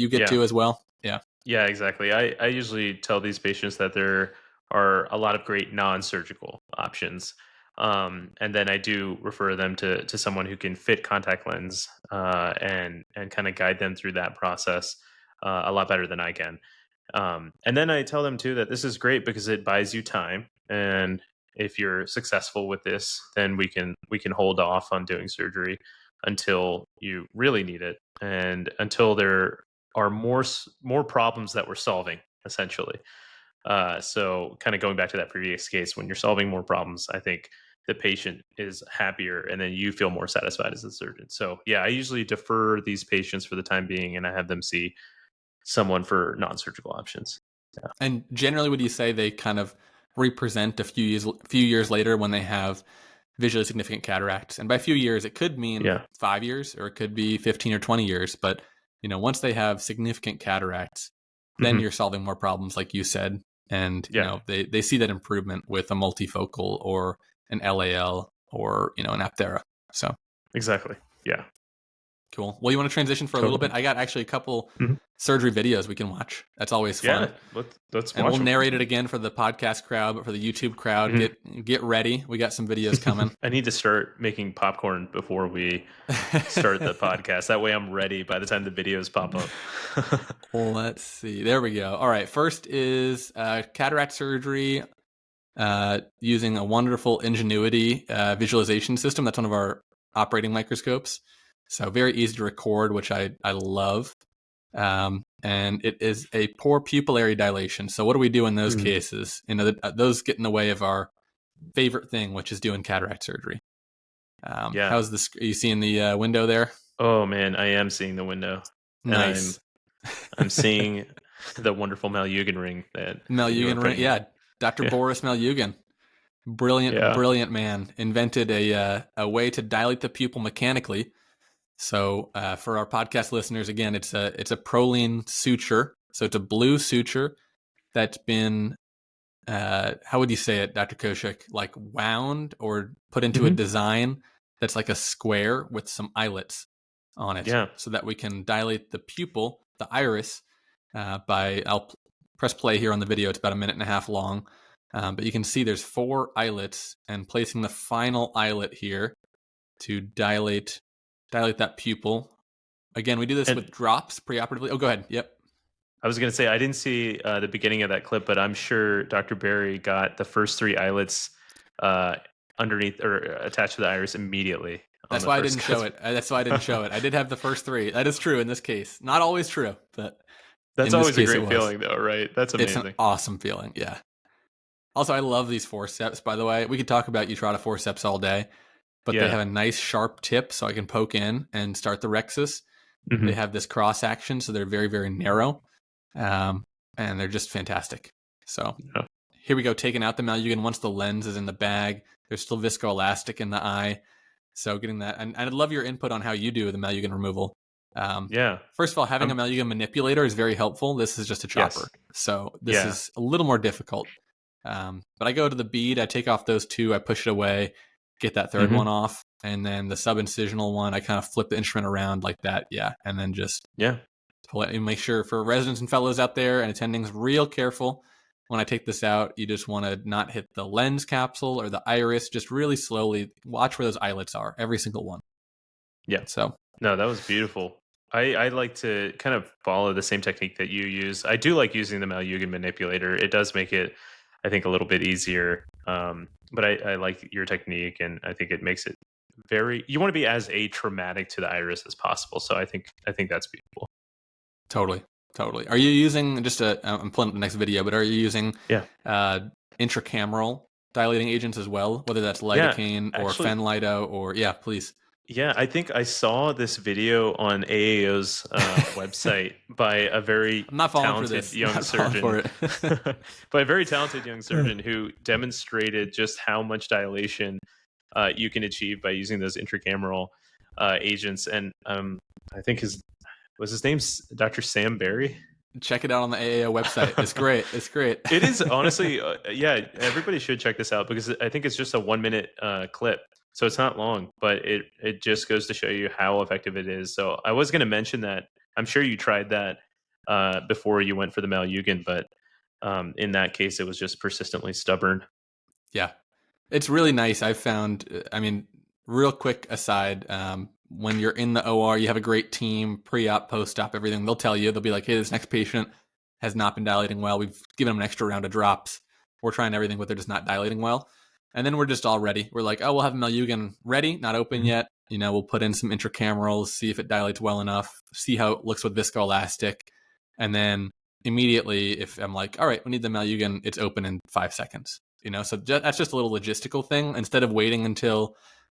get to as well? Yeah. Yeah, exactly. I usually tell these patients that there are a lot of great non-surgical options. And then I do refer them to someone who can fit contact lens and kind of guide them through that process a lot better than I can. And then I tell them too that this is great because it buys you time, and if you're successful with this, then we can hold off on doing surgery until you really need it, and until there are more problems that we're solving, essentially. So, kind of going back to that previous case, when you're solving more problems, I think the patient is happier, and then you feel more satisfied as a surgeon. So, yeah, I usually defer these patients for the time being, and I have them see someone for non-surgical options. Yeah. And generally, would you say they kind of represent a few years later when they have visually significant cataracts? And by a few years, it could mean Yeah. 5 years, or it could be 15 or 20 years. But once they have significant cataracts, then Hmm. you're solving more problems, like you said. And Yeah. they see that improvement with a multifocal or an LAL or an Apthera. So Exactly. Yeah. cool. Well, you want to transition for a little Totally. bit? I got actually a couple Mhm. surgery videos we can watch. That's always fun. Yeah. Let's And watch we'll them. narrate it again for the podcast crowd, but for the YouTube crowd, Mhm. get ready. We got some videos coming. I need to start making popcorn before we start the podcast. That way I'm ready by the time the videos pop up. Let's see. There we go. All right. First is cataract surgery using a wonderful NGenuity visualization system. That's one of our operating microscopes. So very easy to record, which I love. And it is a poor pupillary dilation. So what do we do in those cases? Those get in the way of our favorite thing, which is doing cataract surgery. Yeah. How's this? Are you seeing the window there? Oh man, I am seeing the window. Nice. And I'm seeing the wonderful Malyugin ring that you are Malyugin ring. putting. Yeah. Dr. Yeah. Boris Malyugin. Brilliant, Yeah. brilliant man. Invented a way to dilate the pupil mechanically. So for our podcast listeners, again, it's a Prolene suture. So it's a blue suture that's been, how would you say it, Dr. Koushik? Like wound or put into a design that's like a square with some eyelets on it. Yeah. So that we can dilate the pupil, the iris, I'll press play here on the video. It's about 1.5 minutes long. But you can see there's 4 eyelets, and placing the final eyelet here to dilate that pupil. Again, we do this with drops preoperatively. Oh, go ahead. Yep. I was going to say, I didn't see the beginning of that clip, but I'm sure Dr. Barry got the first 3 eyelets underneath or attached to the iris immediately. That's why I didn't show it. I did have the first 3. That is true in this case. Not always true, but that's always a great feeling, though, right? That's amazing. It's an awesome feeling. Yeah. Also, I love these forceps, by the way. We could talk about Utrata forceps all day, but they have a nice sharp tip so I can poke in and start the rhexis. They have this cross action, so they're very, very narrow, and they're just fantastic. So here we go, taking out the Malyugin. Once the lens is in the bag, there's still viscoelastic in the eye. So getting that, and I'd love your input on how you do the Malyugin removal. First of all, having a Malyugin manipulator is very helpful. This is just a chopper, so this is a little more difficult. But I go to the bead, I take off those 2, I push it away, get that third one off, and then the sub-incisional one, I kind of flip the instrument around like that, and then just pull it. And make sure, for residents and fellows out there and attendings, real careful when I take this out. You just want to not hit the lens capsule or the iris. Just really slowly watch where those eyelets are, every single one. Yeah. So no, that was beautiful. I like to kind of follow the same technique that you use. I do like using the Malyugin manipulator. It does make it, I think, a little bit easier. But I like your technique, and I think it makes it you want to be as atraumatic to the iris as possible. So I think that's beautiful. Totally. Are you using I'm pulling up the next video, but are you using intracameral dilating agents as well? Whether that's lidocaine or Fenlido or please. Yeah, I think I saw this video on AAO's website by a very talented young surgeon. By a very talented young surgeon who demonstrated just how much dilation you can achieve by using those intracameral agents. And I think his name's Dr. Sam Barry. Check it out on the AAO website. It's great. It is, honestly. Everybody should check this out, because I think it's just a 1-minute clip. So it's not long, but it just goes to show you how effective it is. So I was going to mention that I'm sure you tried that before you went for the Malyugin, but in that case, it was just persistently stubborn. Yeah, it's really nice. I've found, real quick aside, when you're in the OR, you have a great team, pre-op, post-op, everything. They'll tell you, they'll be like, hey, this next patient has not been dilating well. We've given them an extra round of drops. We're trying everything, but they're just not dilating well. And then we're just all ready. We're like, oh, we'll have Malyugin ready, not open yet. We'll put in some intracamerals, see if it dilates well enough, see how it looks with viscoelastic. And then immediately, if I'm like, all right, we need the Malyugin, it's open in 5 seconds. So that's just a little logistical thing. Instead of waiting until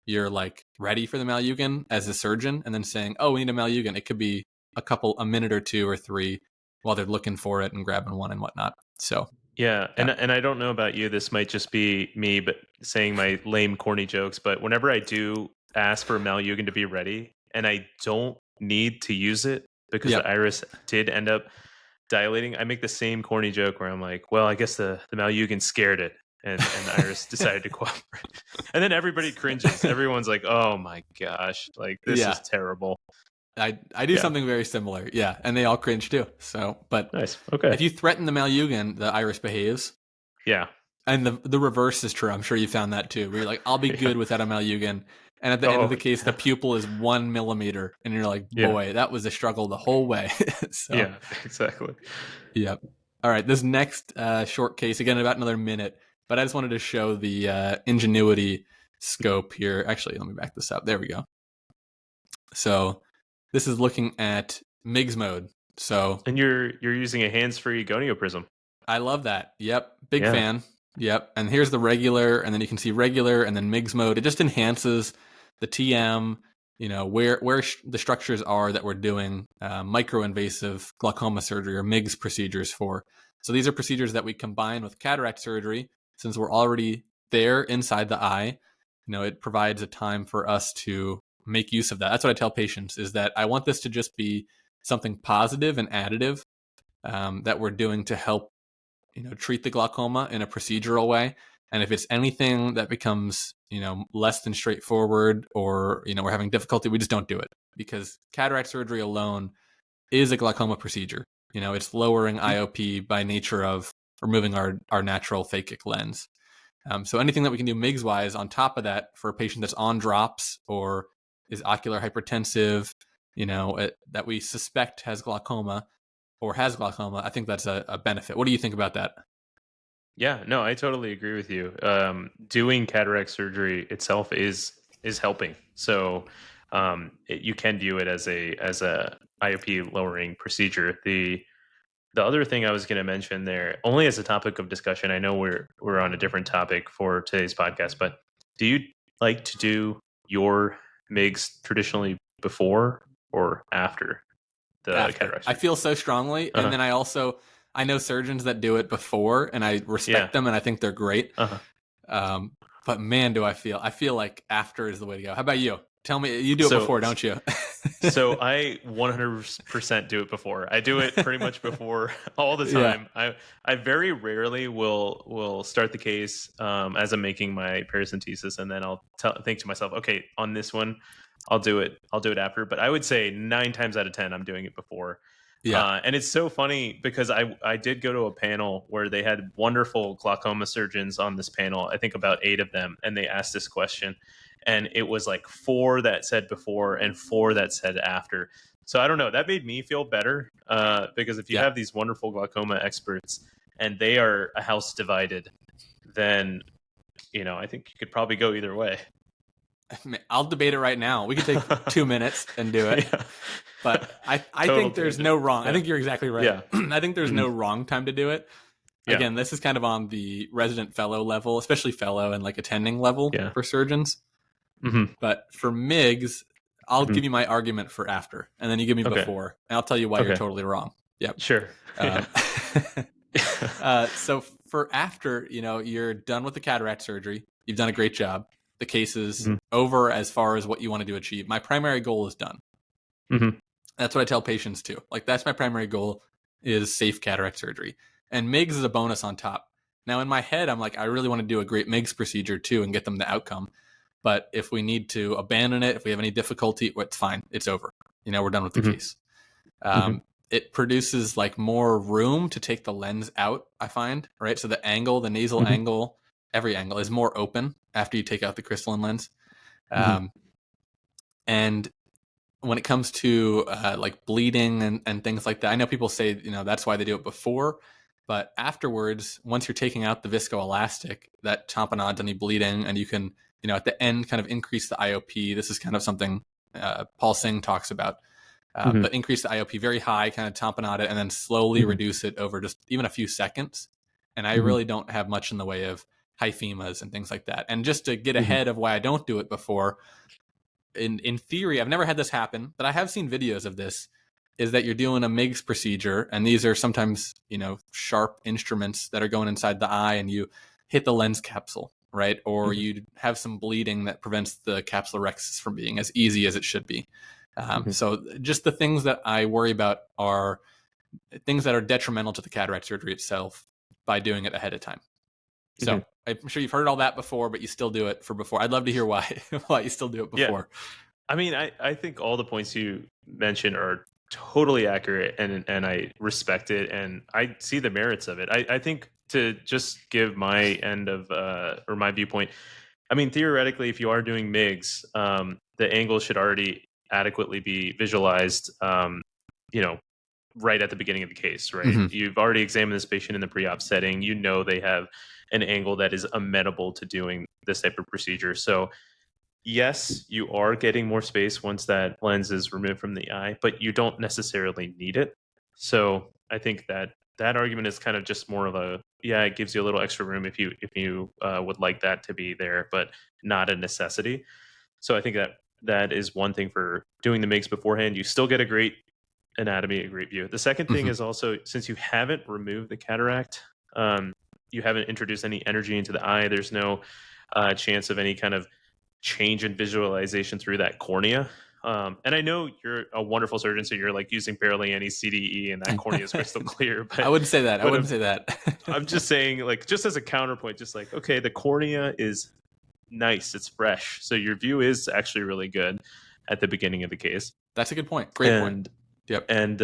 you're like ready for the Malyugin as a surgeon and then saying, oh, we need a Malyugin, it could be a minute or 2 or 3 while they're looking for it and grabbing one and whatnot. So yeah, and I don't know about you. This might just be me, but saying my lame, corny jokes. But whenever I do ask for Malyugin to be ready, and I don't need to use it because the iris did end up dilating, I make the same corny joke where I'm like, "Well, I guess the Malyugin scared it, and the iris decided to cooperate." And then everybody cringes. Everyone's like, "Oh my gosh, like this is terrible." I do something very similar, and they all cringe too. So, but nice. Okay. If you threaten the Malyugin, the iris behaves. Yeah. And the reverse is true. I'm sure you found that too. Where you're like, I'll be good without a Malyugin, and at the end of the case, the pupil is 1 millimeter, and you're like, boy, that was a struggle the whole way. So, yeah, exactly. Yep. All right, this next short case, again, about another minute, but I just wanted to show the NGenuity scope here. Actually, let me back this up. There we go. So this is looking at MIGS mode. So, and you're using a hands-free gonio prism. I love that. Yep, big fan. Yep, and here's the regular, and then you can see regular, and then MIGS mode. It just enhances the TM. Where the structures are that we're doing microinvasive glaucoma surgery or MIGS procedures for. So these are procedures that we combine with cataract surgery, since we're already there inside the eye. It provides a time for us to make use of that. That's what I tell patients, is that I want this to just be something positive and additive that we're doing to help treat the glaucoma in a procedural way. And if it's anything that becomes less than straightforward, or we're having difficulty, we just don't do it, because cataract surgery alone is a glaucoma procedure. It's lowering IOP by nature of removing our natural phakic lens. So anything that we can do MIGS wise on top of that for a patient that's on drops or is ocular hypertensive, that we suspect has glaucoma, I think that's a benefit. What do you think about that? Yeah, no, I totally agree with you. Doing cataract surgery itself is helping. So you can view it as a IOP lowering procedure. The other thing I was going to mention there, only as a topic of discussion, I know we're on a different topic for today's podcast, but do you like to do your MIGS traditionally before or after the cataract surgery? I feel so strongly, and then I know surgeons that do it before, and I respect them, and I think they're great. But man, do I feel like after is the way to go. How about you? Tell me, you do it before, don't you? So I 100% do it before. I do it pretty much before all the time. I very rarely will start the case as I'm making my paracentesis, and then I'll think to myself, okay, on this one, I'll do it after. But I would say 9 times out of 10, I'm doing it before. And it's so funny because I did go to a panel where they had wonderful glaucoma surgeons on this panel. I think about 8 of them, and they asked this question. And it was like 4 that said before and 4 that said after. So I don't know. That made me feel better because if you have these wonderful glaucoma experts and they are a house divided, then, I think you could probably go either way. I'll debate it right now. We could take 2 minutes and do it. But I think there's no wrong. I think you're exactly right. I think there's no wrong time to do it. Again, this is kind of on the resident fellow level, especially fellow and like attending level for surgeons. But for MIGS, I'll give you my argument for after, and then you give me before, and I'll tell you why you're totally wrong. Yep. Sure. So for after, you're done with the cataract surgery. You've done a great job. The case is over as far as what you wanted to achieve. My primary goal is done. That's what I tell patients too. Like, that's my primary goal, is safe cataract surgery. And MIGS is a bonus on top. Now, in my head, I'm like, I really want to do a great MIGS procedure too and get them the outcome. But if we need to abandon it, if we have any difficulty, it's fine. It's over. We're done with the case. It produces like more room to take the lens out, I find, right? So the angle, the nasal angle, every angle is more open after you take out the crystalline lens. And when it comes to like bleeding and things like that, I know people say, that's why they do it before, but afterwards, once you're taking out the viscoelastic, that tamponade any bleeding, and you can, at the end kind of increase the IOP. This is kind of something Paul Singh talks about, but increase the IOP very high, kind of tamponade it, and then slowly reduce it over just even a few seconds. And I really don't have much in the way of hyphemas and things like that. And just to get ahead of why I don't do it before, in theory, I've never had this happen, but I have seen videos of this, is that you're doing a MIGS procedure, and these are sometimes, sharp instruments that are going inside the eye, and you hit the lens capsule, right? Or you have some bleeding that prevents the capsular rhexis from being as easy as it should be. So just the things that I worry about are things that are detrimental to the cataract surgery itself by doing it ahead of time. So I'm sure you've heard all that before, but you still do it for before. I'd love to hear why you still do it before. Yeah. I mean, I think all the points you mentioned are totally accurate, and I respect it, and I see the merits of it. I think, to just give my end of or my viewpoint, I mean, theoretically, if you are doing MIGS, the angle should already adequately be visualized, right at the beginning of the case, right? You've already examined this patient in the pre-op setting. They have an angle that is amenable to doing this type of procedure. So yes, you are getting more space once that lens is removed from the eye, but you don't necessarily need it. So I think that argument is kind of just more of it gives you a little extra room if you would like that to be there, but not a necessity. So I think that is one thing for doing the MIGS beforehand. You still get a great anatomy, a great view. The second thing is also, since you haven't removed the cataract, you haven't introduced any energy into the eye, there's no chance of any kind of change in visualization through that cornea. And I know you're a wonderful surgeon, so you're like using barely any CDE, and that cornea is crystal clear. But I wouldn't say that. I'm just saying, like, just as a counterpoint, just like, okay, the cornea is nice, it's fresh, so your view is actually really good at the beginning of the case. That's a good point. Great point. Yep. And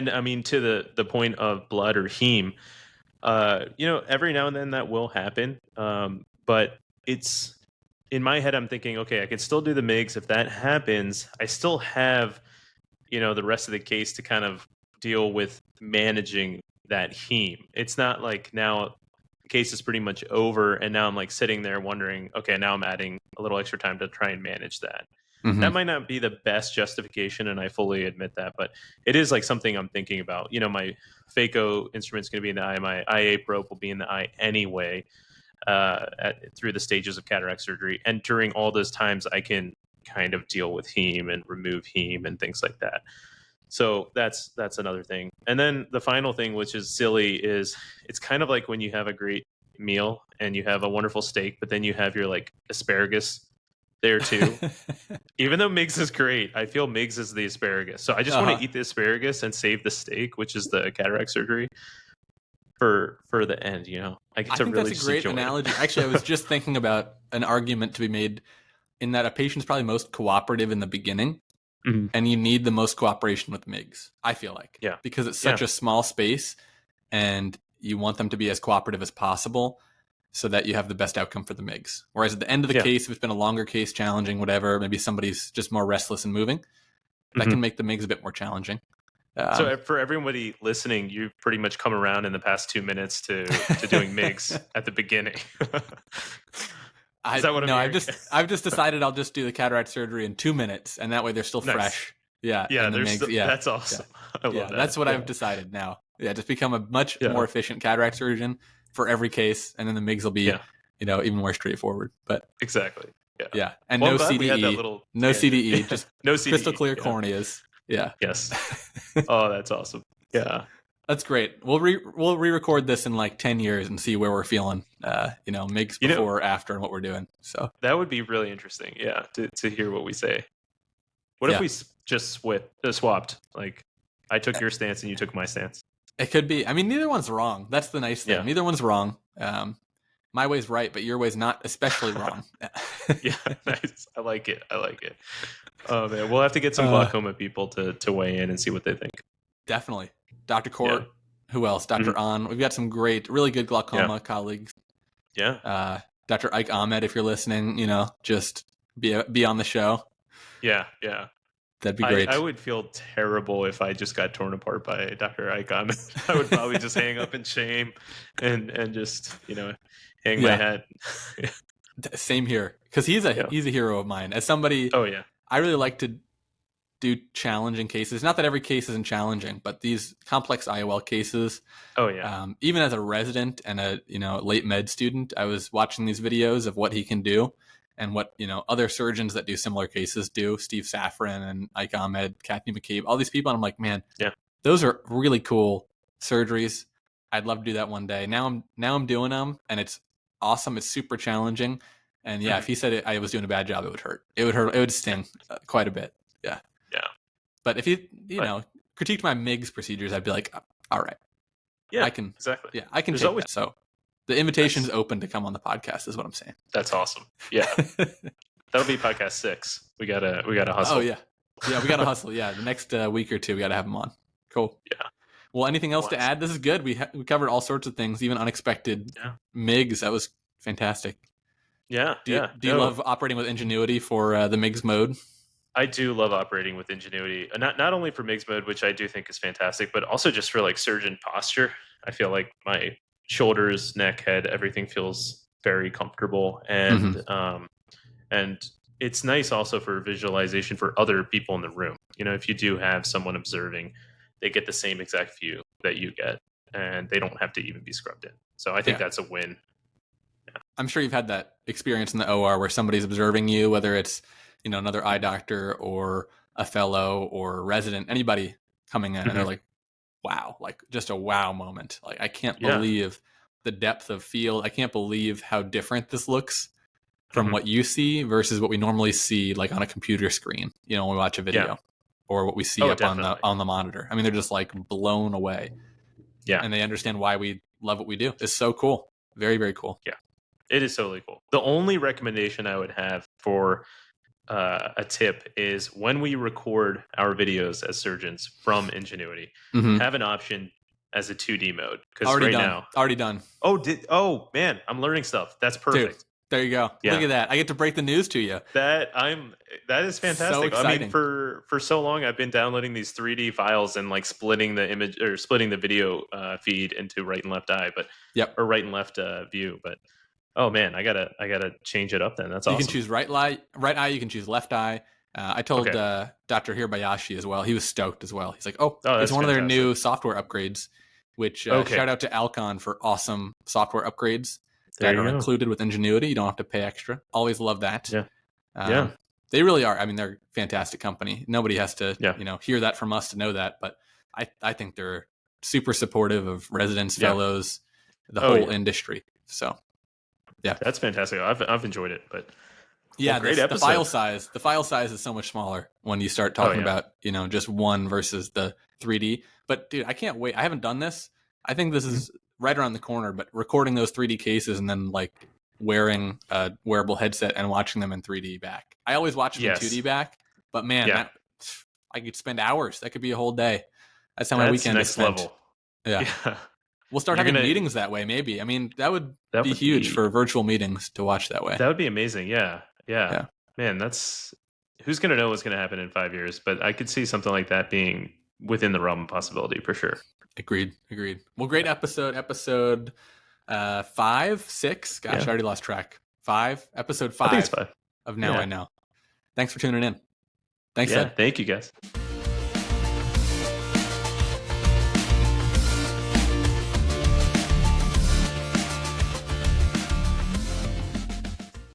I mean, to the point of blood or heme, every now and then that will happen. But it's, in my head, I'm thinking, okay, I can still do the MIGS. If that happens, I still have, the rest of the case to kind of deal with managing that heme. It's not like now the case is pretty much over, and now I'm like sitting there wondering, okay, now I'm adding a little extra time to try and manage that. That might not be the best justification, and I fully admit that, but it is like something I'm thinking about. My phaco instrument's going to be in the eye. My IA probe will be in the eye anyway, through the stages of cataract surgery. And during all those times, I can kind of deal with heme and remove heme and things like that. So that's another thing. And then the final thing, which is silly, is it's kind of like when you have a great meal and you have a wonderful steak, but then you have your like asparagus there too. Even though MIGS is great, I feel MIGS is the asparagus. So I just want to eat the asparagus and save the steak, which is the cataract surgery, for the end. I think that's a great analogy. Actually, I was just thinking about an argument to be made in that a patient's probably most cooperative in the beginning, and you need the most cooperation with MIGS, I feel like. Yeah. Because it's such a small space, and you want them to be as cooperative as possible, so that you have the best outcome for the MIGS. Whereas at the end of the case, if it's been a longer case, challenging, whatever, maybe somebody's just more restless and moving, that can make the MIGS a bit more challenging. So for everybody listening, you've pretty much come around in the past 2 minutes to doing MIGS at the beginning. Is that what I'm hearing? I've just decided I'll just do the cataract surgery in 2 minutes, and that way they're still fresh. Yeah. Yeah, that's awesome. Yeah. I love that. That's what I've decided now. Yeah, just become a much more efficient cataract surgeon for every case, and then the MIGS will be, even more straightforward. But exactly. Yeah. And no CDE. No CDE, just no CDE, crystal clear corneas. Yeah. Yes. Oh, that's awesome. Yeah. That's great. We'll re-record this in like 10 years and see where we're feeling, MIGS before or after and what we're doing. So that would be really interesting. Yeah. To hear what we say. What if we just swapped? Like I took your stance and you took my stance. It could be. I mean, neither one's wrong. That's the nice thing. Yeah. Neither one's wrong. My way's right, but your way's not especially wrong. Yeah. Nice. I like it. Oh man, we'll have to get some glaucoma people to weigh in and see what they think. Definitely. Dr. Court, who else? Dr. An. We've got some really good glaucoma colleagues. Yeah. Dr. Ike Ahmed, if you're listening, just be on the show. Yeah. That'd be great. I would feel terrible if I just got torn apart by Dr. Icon. I would probably just hang up in shame and just, hang my head. Same here, because he's a hero of mine. As somebody, oh yeah, I really like to do challenging cases. Not that every case isn't challenging, but these complex IOL cases. Oh yeah. Even as a resident and a late med student, I was watching these videos of what he can do and what other surgeons that do similar cases do. Steve Safran and Ike Ahmed, Kathy McCabe, all these people. And I'm like, man, those are really cool surgeries. I'd love to do that one day. Now I'm doing them, and it's awesome. It's super challenging. And if he said I was doing a bad job, it would hurt. It would sting quite a bit. Yeah. Yeah. But if he, critiqued my MIGS procedures, I'd be like, all right. Yeah, I can. Exactly. Yeah, I can take that. So the invitation's open to come on the podcast is what I'm saying. That's awesome. Yeah. That'll be podcast 6. We gotta hustle. Oh yeah. Yeah, we gotta hustle. Yeah. The next week or two, we gotta have him on. Cool. Yeah. Well, anything else to add? This is good. We covered all sorts of things, even unexpected MIGS. That was fantastic. Yeah. Do you love operating with NGenuity for the MIGS mode? I do love operating with NGenuity, not only for MIGS mode, which I do think is fantastic, but also just for like surgeon posture. I feel like my shoulders, neck, head, everything feels very comfortable, and and it's nice also for visualization for other people in the room. If you do have someone observing, they get the same exact view that you get, and they don't have to even be scrubbed in. So I think that's a win. Yeah. I'm sure you've had that experience in the OR where somebody's observing you, whether it's another eye doctor or a fellow or resident, anybody coming in, and they're like, wow, like just a wow moment. Like, I can't believe the depth of field. I can't believe how different this looks from what you see versus what we normally see, like on a computer screen, when we watch a video or what we see up on the monitor. I mean, they're just like blown away. Yeah. And they understand why we love what we do. It's so cool. Very, very cool. Yeah, it is totally cool. The only recommendation I would have for a tip is when we record our videos as surgeons from NGenuity, have an option as a 2D mode. Because already done. Oh man, I'm learning stuff. That's perfect. Dude, there you go. Yeah. Look at that. I get to break the news to you. That is fantastic. So exciting. I mean, for so long I've been downloading these 3D files and like splitting the image or splitting the video feed into right and left eye, or right and left view, but oh man, I gotta change it up then. That's awesome. You can choose right eye. You can choose left eye. I told Dr. Hirabayashi as well. He was stoked as well. He's like, it's one of their new software upgrades. Which shout out to Alcon for awesome software upgrades that are included with NGenuity. You don't have to pay extra. Always love that. Yeah, they really are. I mean, they're a fantastic company. Nobody has to hear that from us to know that, but I think they're super supportive of residents, fellows, the whole industry. So. Yeah, that's fantastic. I've enjoyed it, but great episode. The file size is so much smaller when you start talking about just one versus the 3D. But dude, I can't wait. I haven't done this. I think this is right around the corner. But recording those 3D cases and then like wearing a wearable headset and watching them in 3D back. I always watch them in 2D back, but man, I could spend hours. That could be a whole day. That's how my weekend is spent. Level. Yeah. We'll start having meetings that way, maybe. I mean, that would be huge for virtual meetings to watch that way. That would be amazing. Yeah. Man, who's going to know what's going to happen in 5 years? But I could see something like that being within the realm of possibility for sure. Agreed. Well, great episode. Episode 5, 6. Gosh, I already lost track. 5. Episode 5. I think it's 5. Of Now I Know. Thanks for tuning in. Thanks, Yeah, Ed. thank you, guys.